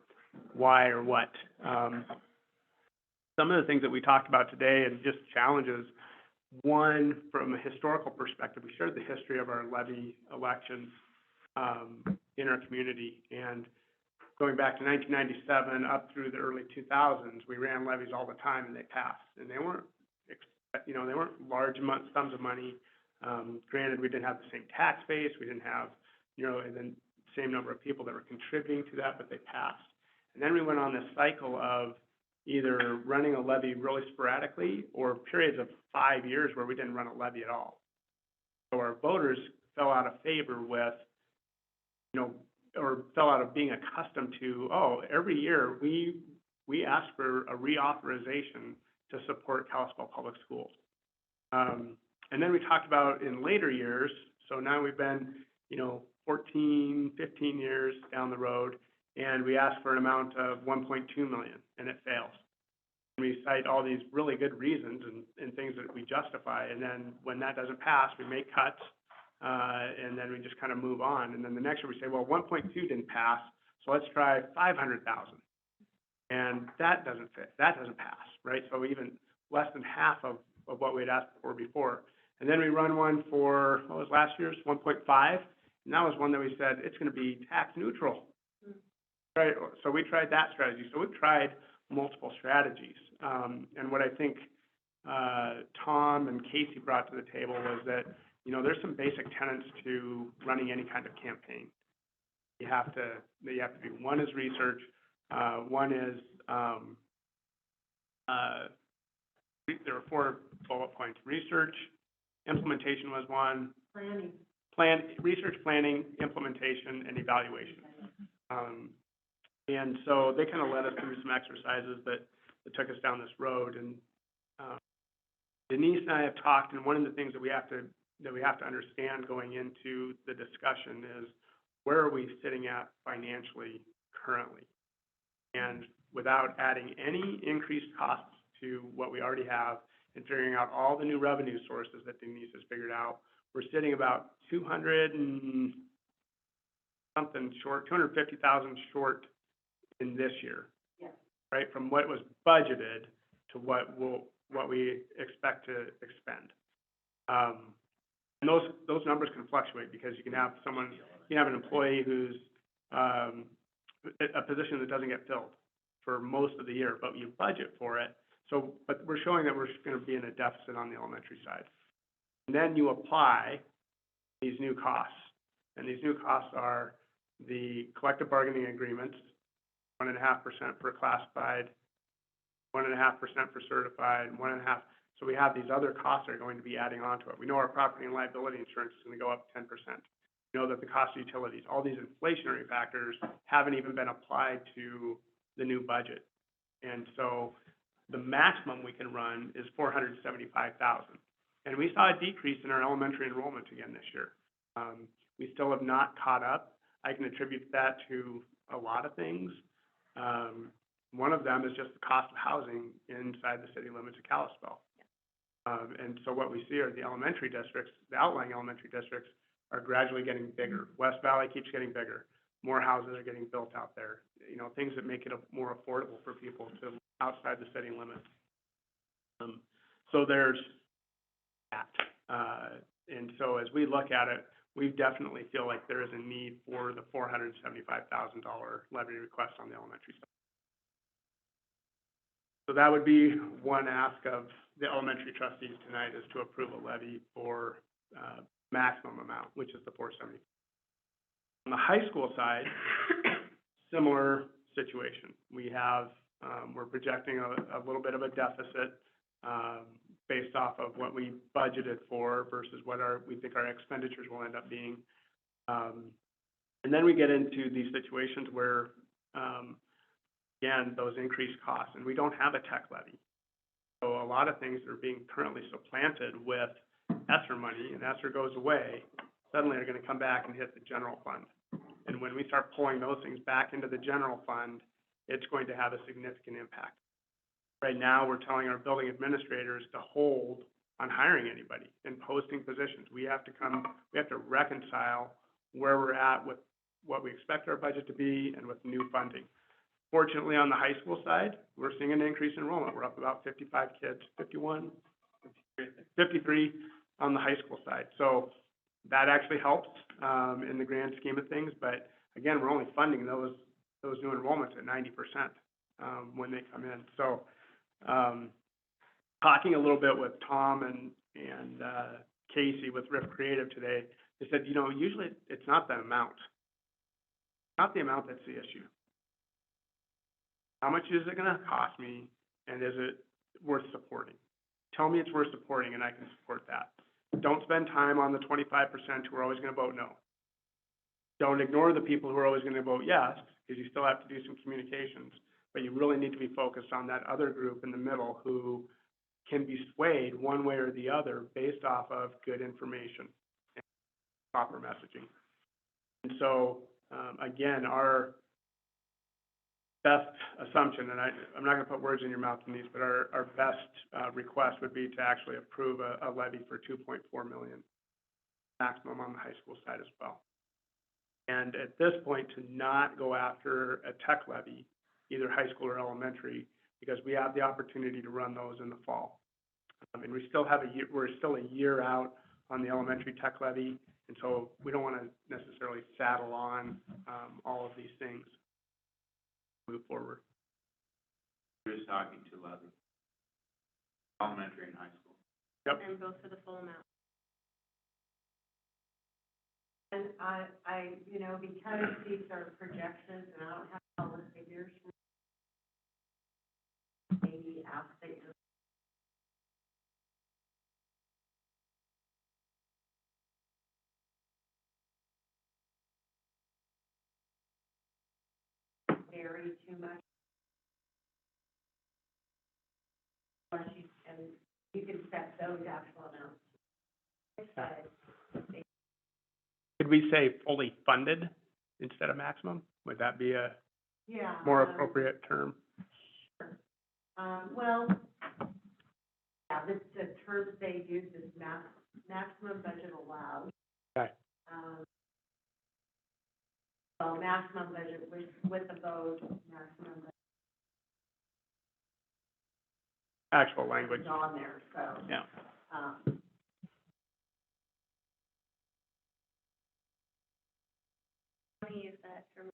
why or what. Some of the things that we talked about today and just challenges, one, from a historical perspective, we shared the history of our levy elections, in our community. And going back to 1997 up through the early 2000s, we ran levies all the time and they passed. And they weren't, they weren't large sums of money. Granted, we didn't have the same tax base, we didn't have, and then same number of people that were contributing to that, but they passed. And then we went on this cycle of either running a levy really sporadically or periods of 5 years where we didn't run a levy at all. So our voters fell out of favor with, or fell out of being accustomed to, every year we ask for a reauthorization to support Kalispell Public Schools. And then we talked about in later years, so now we've been, 14, 15 years down the road, and we ask for an amount of 1.2 million, and it fails. And we cite all these really good reasons and things that we justify, and then when that doesn't pass, we make cuts, and then we just kind of move on. And then the next year we say, well, 1.2 didn't pass, so let's try 500,000. And that doesn't fit, that doesn't pass, right? So even less than half of what we had asked for before. And then we run one for, what was last year's, 1.5, and that was one that we said, it's gonna be tax neutral. Right, so we tried that strategy. So we've tried multiple strategies. And what I think Tom and Casey brought to the table was that, there's some basic tenets to running any kind of campaign. You have to be, one is research, one is, there were 4 bullet points. Research, implementation was one. Research, planning, implementation, and evaluation. And so they kind of led us through some exercises that took us down this road. And Denise and I have talked, and one of the things that we have to understand going into the discussion is, where are we sitting at financially currently? And without adding any increased costs to what we already have and figuring out all the new revenue sources that Denise has figured out, we're sitting about 200 and something short, 250,000 short in this year. Yeah. Right, from what was budgeted to what we expect to expend. And those numbers can fluctuate because you can have an employee who's a position that doesn't get filled for most of the year, but you budget for it. So, but we're showing that we're going to be in a deficit on the elementary side. And then you apply these new costs, and these new costs are the collective bargaining agreements, 1.5% for classified, 1.5% for certified, 1.5%. So we have these other costs that are going to be adding on to it. We know our property and liability insurance is going to go up 10%. We know that the cost of utilities, all these inflationary factors haven't even been applied to the new budget. And so the maximum we can run is 475,000. And we saw a decrease in our elementary enrollment again this year. We still have not caught up. I can attribute that to a lot of things. One of them is just the cost of housing inside the city limits of Kalispell. And so what we see are the elementary districts, the outlying elementary districts are gradually getting bigger. West Valley keeps getting bigger. More houses are getting built out there. You know, things that make it more affordable for people to live outside the city limits. So there's that. And so as we look at it, we definitely feel like there is a need for the $475,000 levy request on the elementary side. So that would be one ask of the elementary trustees tonight, is to approve a levy for maximum amount, which is the $475,000. On the high school side, similar situation. We have, we're projecting a little bit of a deficit based off of what we budgeted for versus what we think our expenditures will end up being. And then we get into these situations where, again, those increased costs, and we don't have a tech levy. So a lot of things are being currently supplanted with ESSER money, and ESSER goes away, suddenly are going to come back and hit the general fund. And when we start pulling those things back into the general fund, it's going to have a significant impact. Right now, we're telling our building administrators to hold on hiring anybody and posting positions. We have to reconcile where we're at with what we expect our budget to be and with new funding. Fortunately, on the high school side, we're seeing an increase in enrollment. We're up about 55 kids, 51, 53 on the high school side. So that actually helps in the grand scheme of things. But again, we're only funding those new enrollments at 90% when they come in. So talking a little bit with Tom and Casey with Riff Creative today, they said, you know, usually it's not the amount. Not the amount that's the issue. How much is it going to cost me, and is it worth supporting? Tell me it's worth supporting, and I can support that. Don't spend time on the 25% who are always going to vote no. Don't ignore the people who are always going to vote yes, because you still have to do some communications, but you really need to be focused on that other group in the middle who can be swayed one way or the other based off of good information and proper messaging. And so, again, our best assumption, and I'm not going to put words in your mouth, Denise, but our best request would be to actually approve a levy for $2.4 million maximum on the high school side as well. And at this point, to not go after a tech levy, either high school or elementary, because we have the opportunity to run those in the fall. And we still have we're still a year out on the elementary tech levy, and so we don't want to necessarily saddle on all of these things. Move forward. We're just talking to levy, elementary and high school. Yep. And go for the full amount. And I, you know, because these are projections and I don't have all the figures, maybe ask that you vary too much. And you can set those actual amounts. Could we say fully funded instead of maximum? Would that be a more appropriate term? Sure. Well, yeah, the term they use is maximum budget allowed. Okay. So maximum budget with the vote, maximum budget Actual language. is on there, so. Yeah. Let me use that term.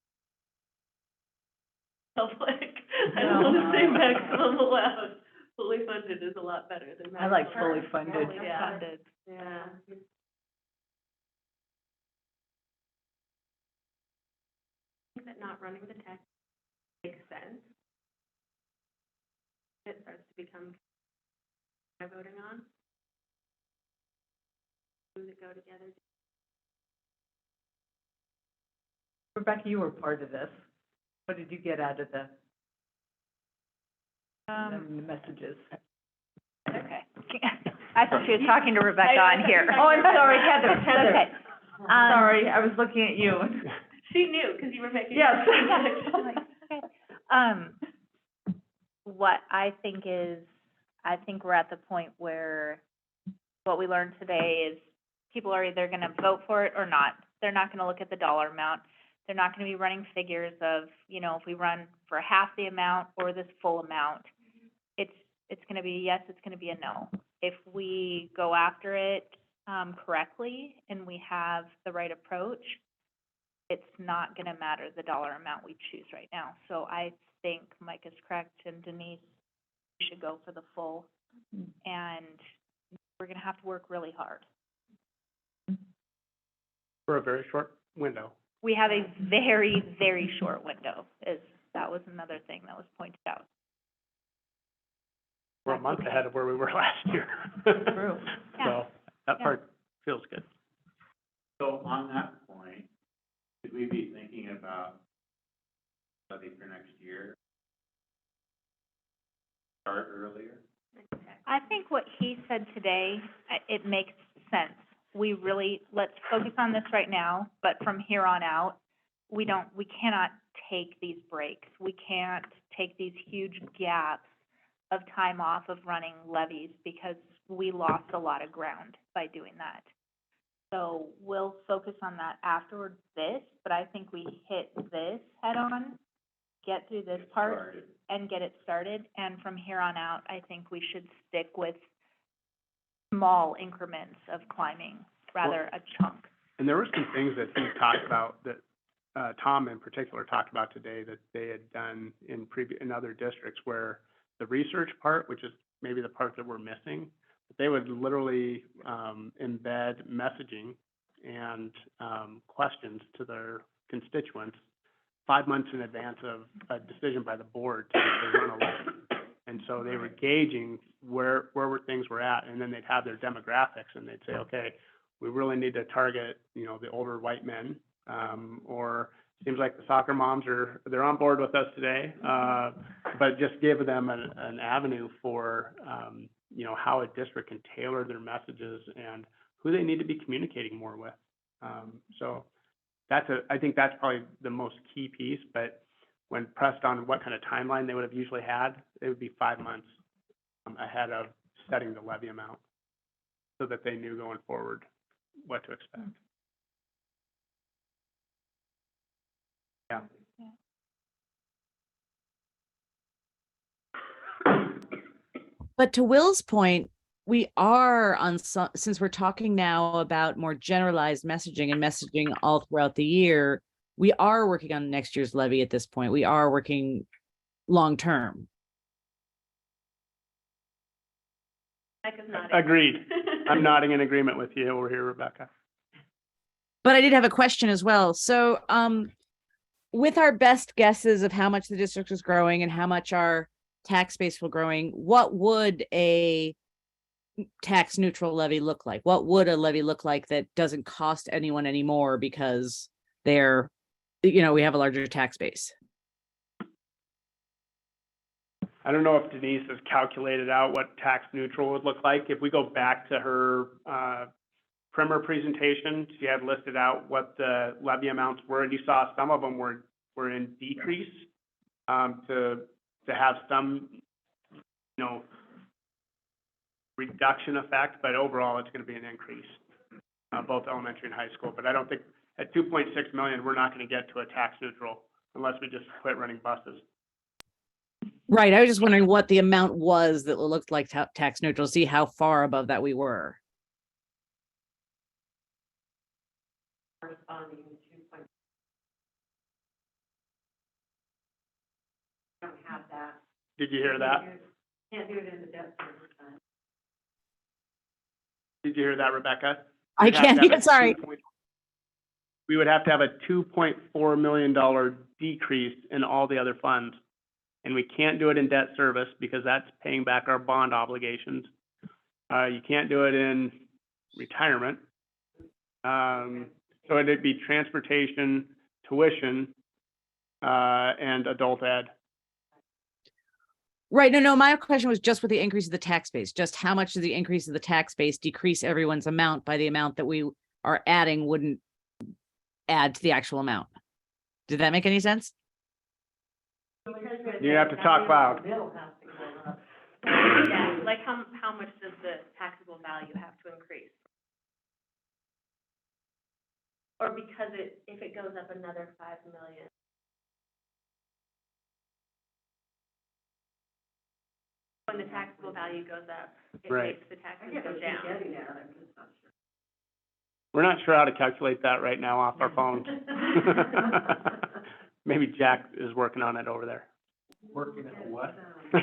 Public, I don't want to say maximum allowed. Fully funded is a lot better than I maximum. like fully funded. Yeah. Yeah. I think that not running the tech makes sense. It starts to become voting on. Does it go together? Rebecca, you were part of this. What did you get out of the messages? Okay. I thought she was talking to Rebecca on here. Oh, I'm sorry, Heather. Okay. Sorry, I was looking at you. She knew, because you were making. Yes. Okay. what I think we're at the point where what we learned today is people are either gonna vote for it or not. They're not gonna look at the dollar amount. They're not gonna be running figures of, if we run for half the amount or this full amount. It's gonna be a yes, it's gonna be a no. If we go after it, correctly and we have the right approach, it's not gonna matter the dollar amount we choose right now. So I think Mike is correct, and Denise, we should go for the full, and we're gonna have to work really hard. For a very short window. We have a very, very short window, that was another thing that was pointed out. We're a month ahead of where we were last year. True. Yeah. So that Yeah. part feels good. So on that point, should we be thinking about levy for next year? Start earlier? I think what he said today, it makes sense. Let's focus on this right now, but from here on out, we cannot take these breaks. We can't take these huge gaps of time off of running levies because we lost a lot of ground by doing that. So we'll focus on that after this, but I think we hit this head on, get through this part Started. and get it started. And from here on out, I think we should stick with small increments of climbing, rather a chunk. And there were some things that he talked about that, Tom in particular talked about today that they had done in other districts where the research part, which is maybe the part that we're missing, they would literally, embed messaging and, questions to their constituents 5 months in advance of a decision by the board to run a levy. And so they were gauging where things were at, and then they'd have their demographics, and they'd say, okay, we really need to target, the older white men, or seems like the soccer moms they're on board with us today, but just give them an avenue for, how a district can tailor their messages and who they need to be communicating more with. So I think that's probably the most key piece, but when pressed on what kind of timeline they would have usually had, it would be 5 months ahead of setting the levy amount so that they knew going forward what to expect. Yeah. But to Will's point, we are since we're talking now about more generalized messaging and messaging all throughout the year, we are working on next year's levy at this point. We are working long-term. Mike is nodding. Agreed. I'm nodding in agreement with you over here, Rebecca. But I did have a question as well. So, with our best guesses of how much the district is growing and how much our tax base will growing, what would a tax neutral levy look like? What would a levy look like that doesn't cost anyone anymore because we have a larger tax base? I don't know if Denise has calculated out what tax neutral would look like. If we go back to her primer presentation, she had listed out what the levy amounts were, and you saw some of them were in decrease to have some, reduction effect, but overall it's going to be an increase, both elementary and high school. But I don't think at 2.6 million, we're not going to get to a tax neutral unless we just quit running buses. Right. I was just wondering what the amount was that looked like tax neutral, see how far above that we were. Corresponding to point. Don't have that. Did you hear that? Can't do it in the debt service fund. Did you hear that, Rebecca? I We'd have can't to have hear, a sorry. We would have to have a $2.4 million decrease in all the other funds. And we can't do it in debt service because that's paying back our bond obligations. You can't do it in retirement. So it'd be transportation, tuition, and adult ed. Right. No, my question was just with the increase of the tax base, just how much does the increase of the tax base decrease everyone's amount by the amount that we are adding wouldn't add to the actual amount? Did that make any sense? You have to talk loud. Middle has to go up. Yeah, like how much does the taxable value have to increase? Or because if it goes up another 5 million. When the taxable value goes up, it Right. makes the I taxes get go what you're down. getting at, I'm just not sure. We're not sure how to calculate that right now off our phones. Maybe Jack is working on it over there. Working at what? The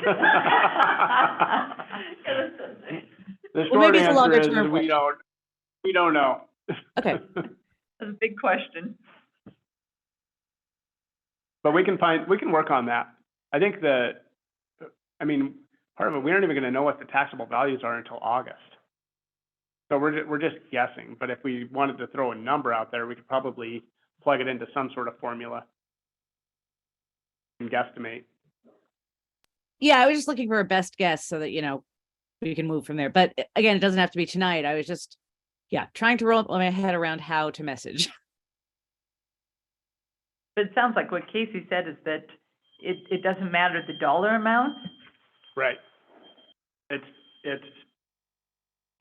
Well, short maybe it's a answer longer is term we don't know. Okay. That's a big question. But we can work on that. I think part of it, we aren't even gonna know what the taxable values are until August. So we're just guessing, but if we wanted to throw a number out there, we could probably plug it into some sort of formula and guesstimate. Yeah, I was just looking for a best guess so that, we can move from there. But again, it doesn't have to be tonight. I was just, trying to roll my head around how to message. But it sounds like what Casey said is that it doesn't matter the dollar amount. Right. It's,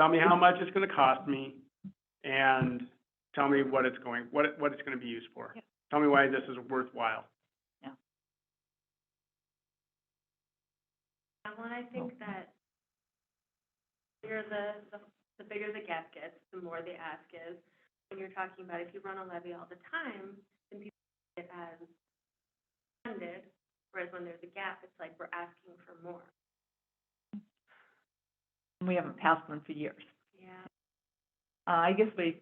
tell me how much it's gonna cost me and tell me what it's gonna be used for. Yep. Tell me why this is worthwhile. Well, and I think that the bigger the gap gets, the more the ask is. When you're talking about if you run a levy all the time, then people see it as funded, whereas when there's a gap, it's like we're asking for more. We haven't passed one for years. Yeah. I guess we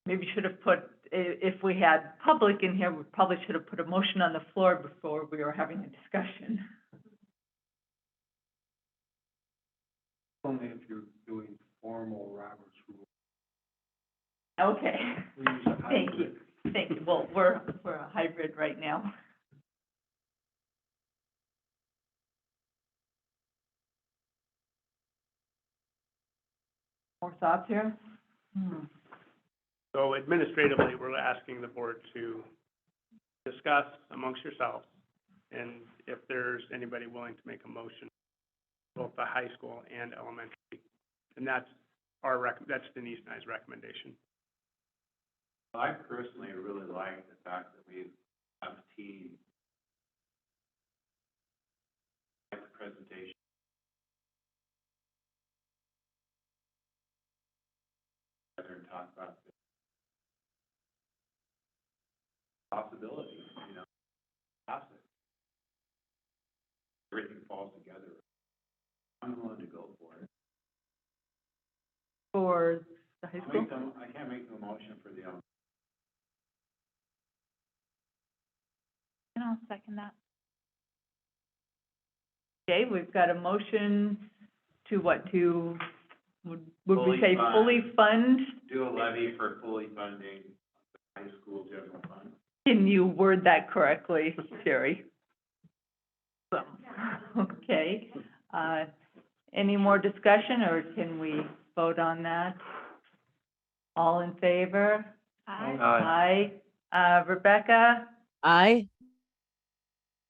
maybe should have put, if we had public in here, we probably should have put a motion on the floor before we were having a discussion. Only if you're doing formal Robert's rule. Okay. We use a Thank hybrid. you. Thank you. Well, we're a hybrid right now. More thoughts here? So administratively, we're asking the board to discuss amongst yourselves, and if there's anybody willing to make a motion, both the high school and elementary, and that's that's Denise and I's recommendation. I personally really like the fact that we have a team. Like the presentation. Together and talk about the possibilities, possible. Everything falls together. I'm willing to go for it. For the high school? I can't make the motion for the elementary. And I'll second that. Okay, we've got a motion to would we Fully say fund. fully fund? Do a levy for fully funding the high school general fund. Can you word that correctly, Sherry? Okay, any more discussion, or can we vote on that? All in favor? Aye. Rebecca Aye.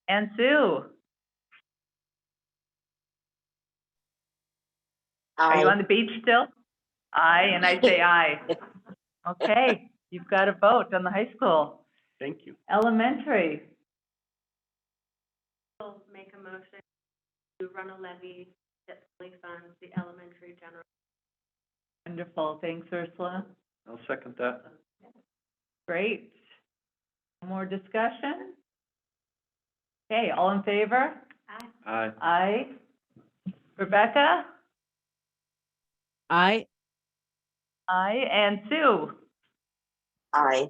and Sue, are you on the beach still? Aye, and I say aye. Okay, you've got a vote on the high school. Thank you. Elementary, We'll make a motion to run a levy that fully funds the elementary general. wonderful, thanks Ursula. I'll second that. Great. More discussion? Okay, all in favor? Aye. Aye. Rebecca? Aye. Aye. And Sue? Aye.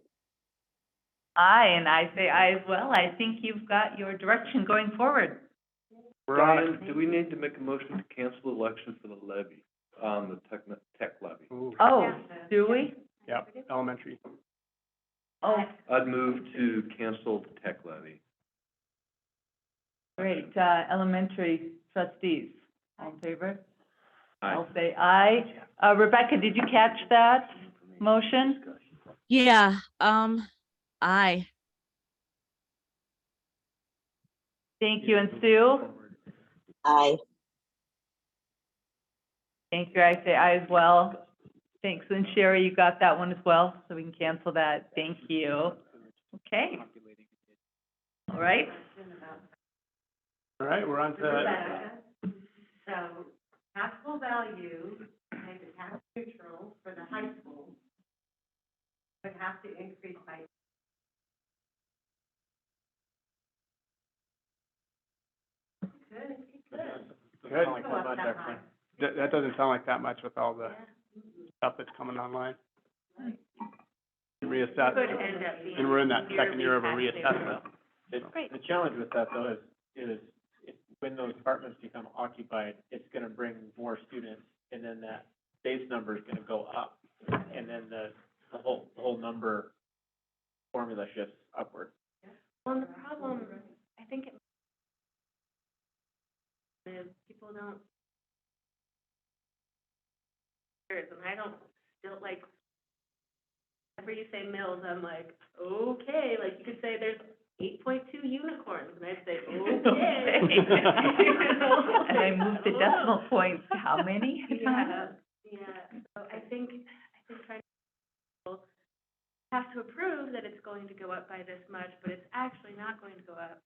Aye, and I say aye as well. I think you've got your direction going forward. We're on Diane, do we need to make a motion to cancel election for the levy, the tech levy? Ooh, Oh, do we? yep, elementary. Oh, I'd move to cancel the tech levy. great. Elementary trustees, all in favor? Aye. I'll say aye. Rebecca, did you catch that motion? Yeah, aye. Thank you, and Sue? Aye. Thank you, I say aye as well. Thanks, and Sherry, you got that one as well, so we can cancel that. Thank you. Okay. All right. All right, we're on to, Rebecca, so taxable value, make it tax neutral for the high school, would have to increase by. Good, good. Good. Sound like that much, actually. that doesn't sound like that much with all the stuff that's coming online. Reassess, Could end up being. and we're in that second year of a yearly tax reassessment. Great. The challenge with that, though, is when those apartments become occupied, it's gonna bring more students, and then that base number is gonna go up, and then the whole number formula shifts upward. Well, and the problem, I think it is people don't, and I don't, still, like, whenever you say mills, I'm like, okay, like, you could say there's 8.2 unicorns, and I'd say, okay. And I moved the decimal points to how many? Yeah, so I think trying to have to approve that it's going to go up by this much, but it's actually not going to go up.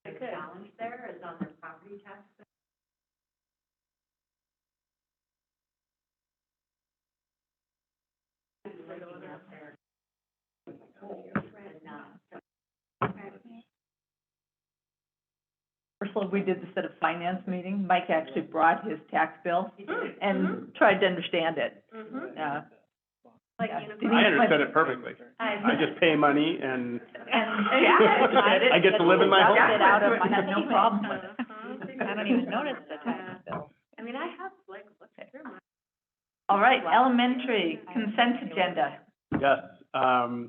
The challenge there is on the property tax. Looking at their. Ursula, we did this at a finance meeting. Mike actually brought his tax bill Mm-hmm. and tried to understand it. Mhm. Like Yeah. unicorn. I understood it perfectly. I just pay money and I get to live in my home. Deduct it out of my I had no problem with it. I don't even notice the tax bill. I mean, I have, like, looked through my. All right, elementary consent agenda. Yes, the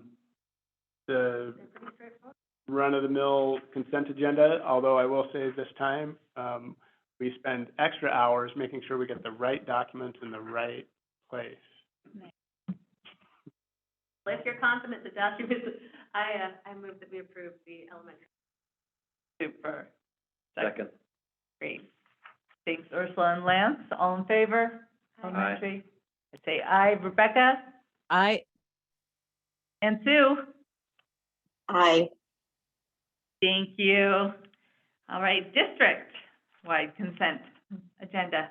They're pretty straightforward. run-of-the-mill consent agenda, although I will say this time, we spend extra hours making sure we get the right documents in the right place. If you're confident the documents, I move that we approve the elementary. Super. Second. Great. Thanks, Ursula and Lance. All in favor? Elementary. I say aye. Rebecca I, and Sue? Aye. Thank you. All right, district-wide consent agenda.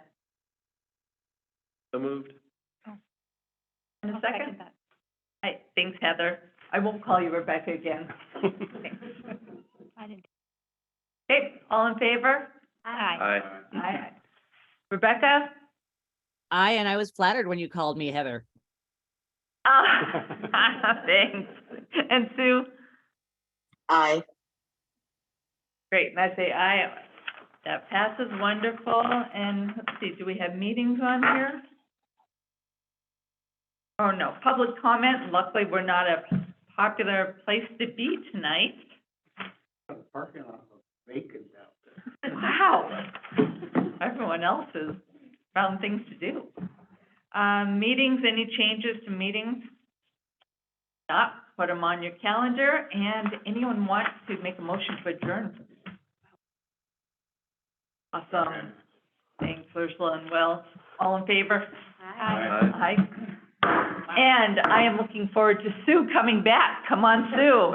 So moved. In a I'll second? that. All right, thanks, Heather. I won't call you Rebecca again. I didn't. Okay, all in favor? Aye. Aye. Rebecca? and I was flattered when you called me Heather. Thanks. And Sue? Aye. Great, and I say aye. That passes, wonderful. And let's see, do we have meetings on here? Oh, no, public comment. Luckily, we're not a popular place to be tonight. The parking lot was vacant out there. Wow. Everyone else has found things to do. Meetings, any changes to meetings? Not, put them on your calendar. And anyone want to make a motion to adjourn? Awesome. Thanks, Ursula and Will. All in favor? Aye. Aye. And I am looking forward to Sue coming back. Come on, Sue.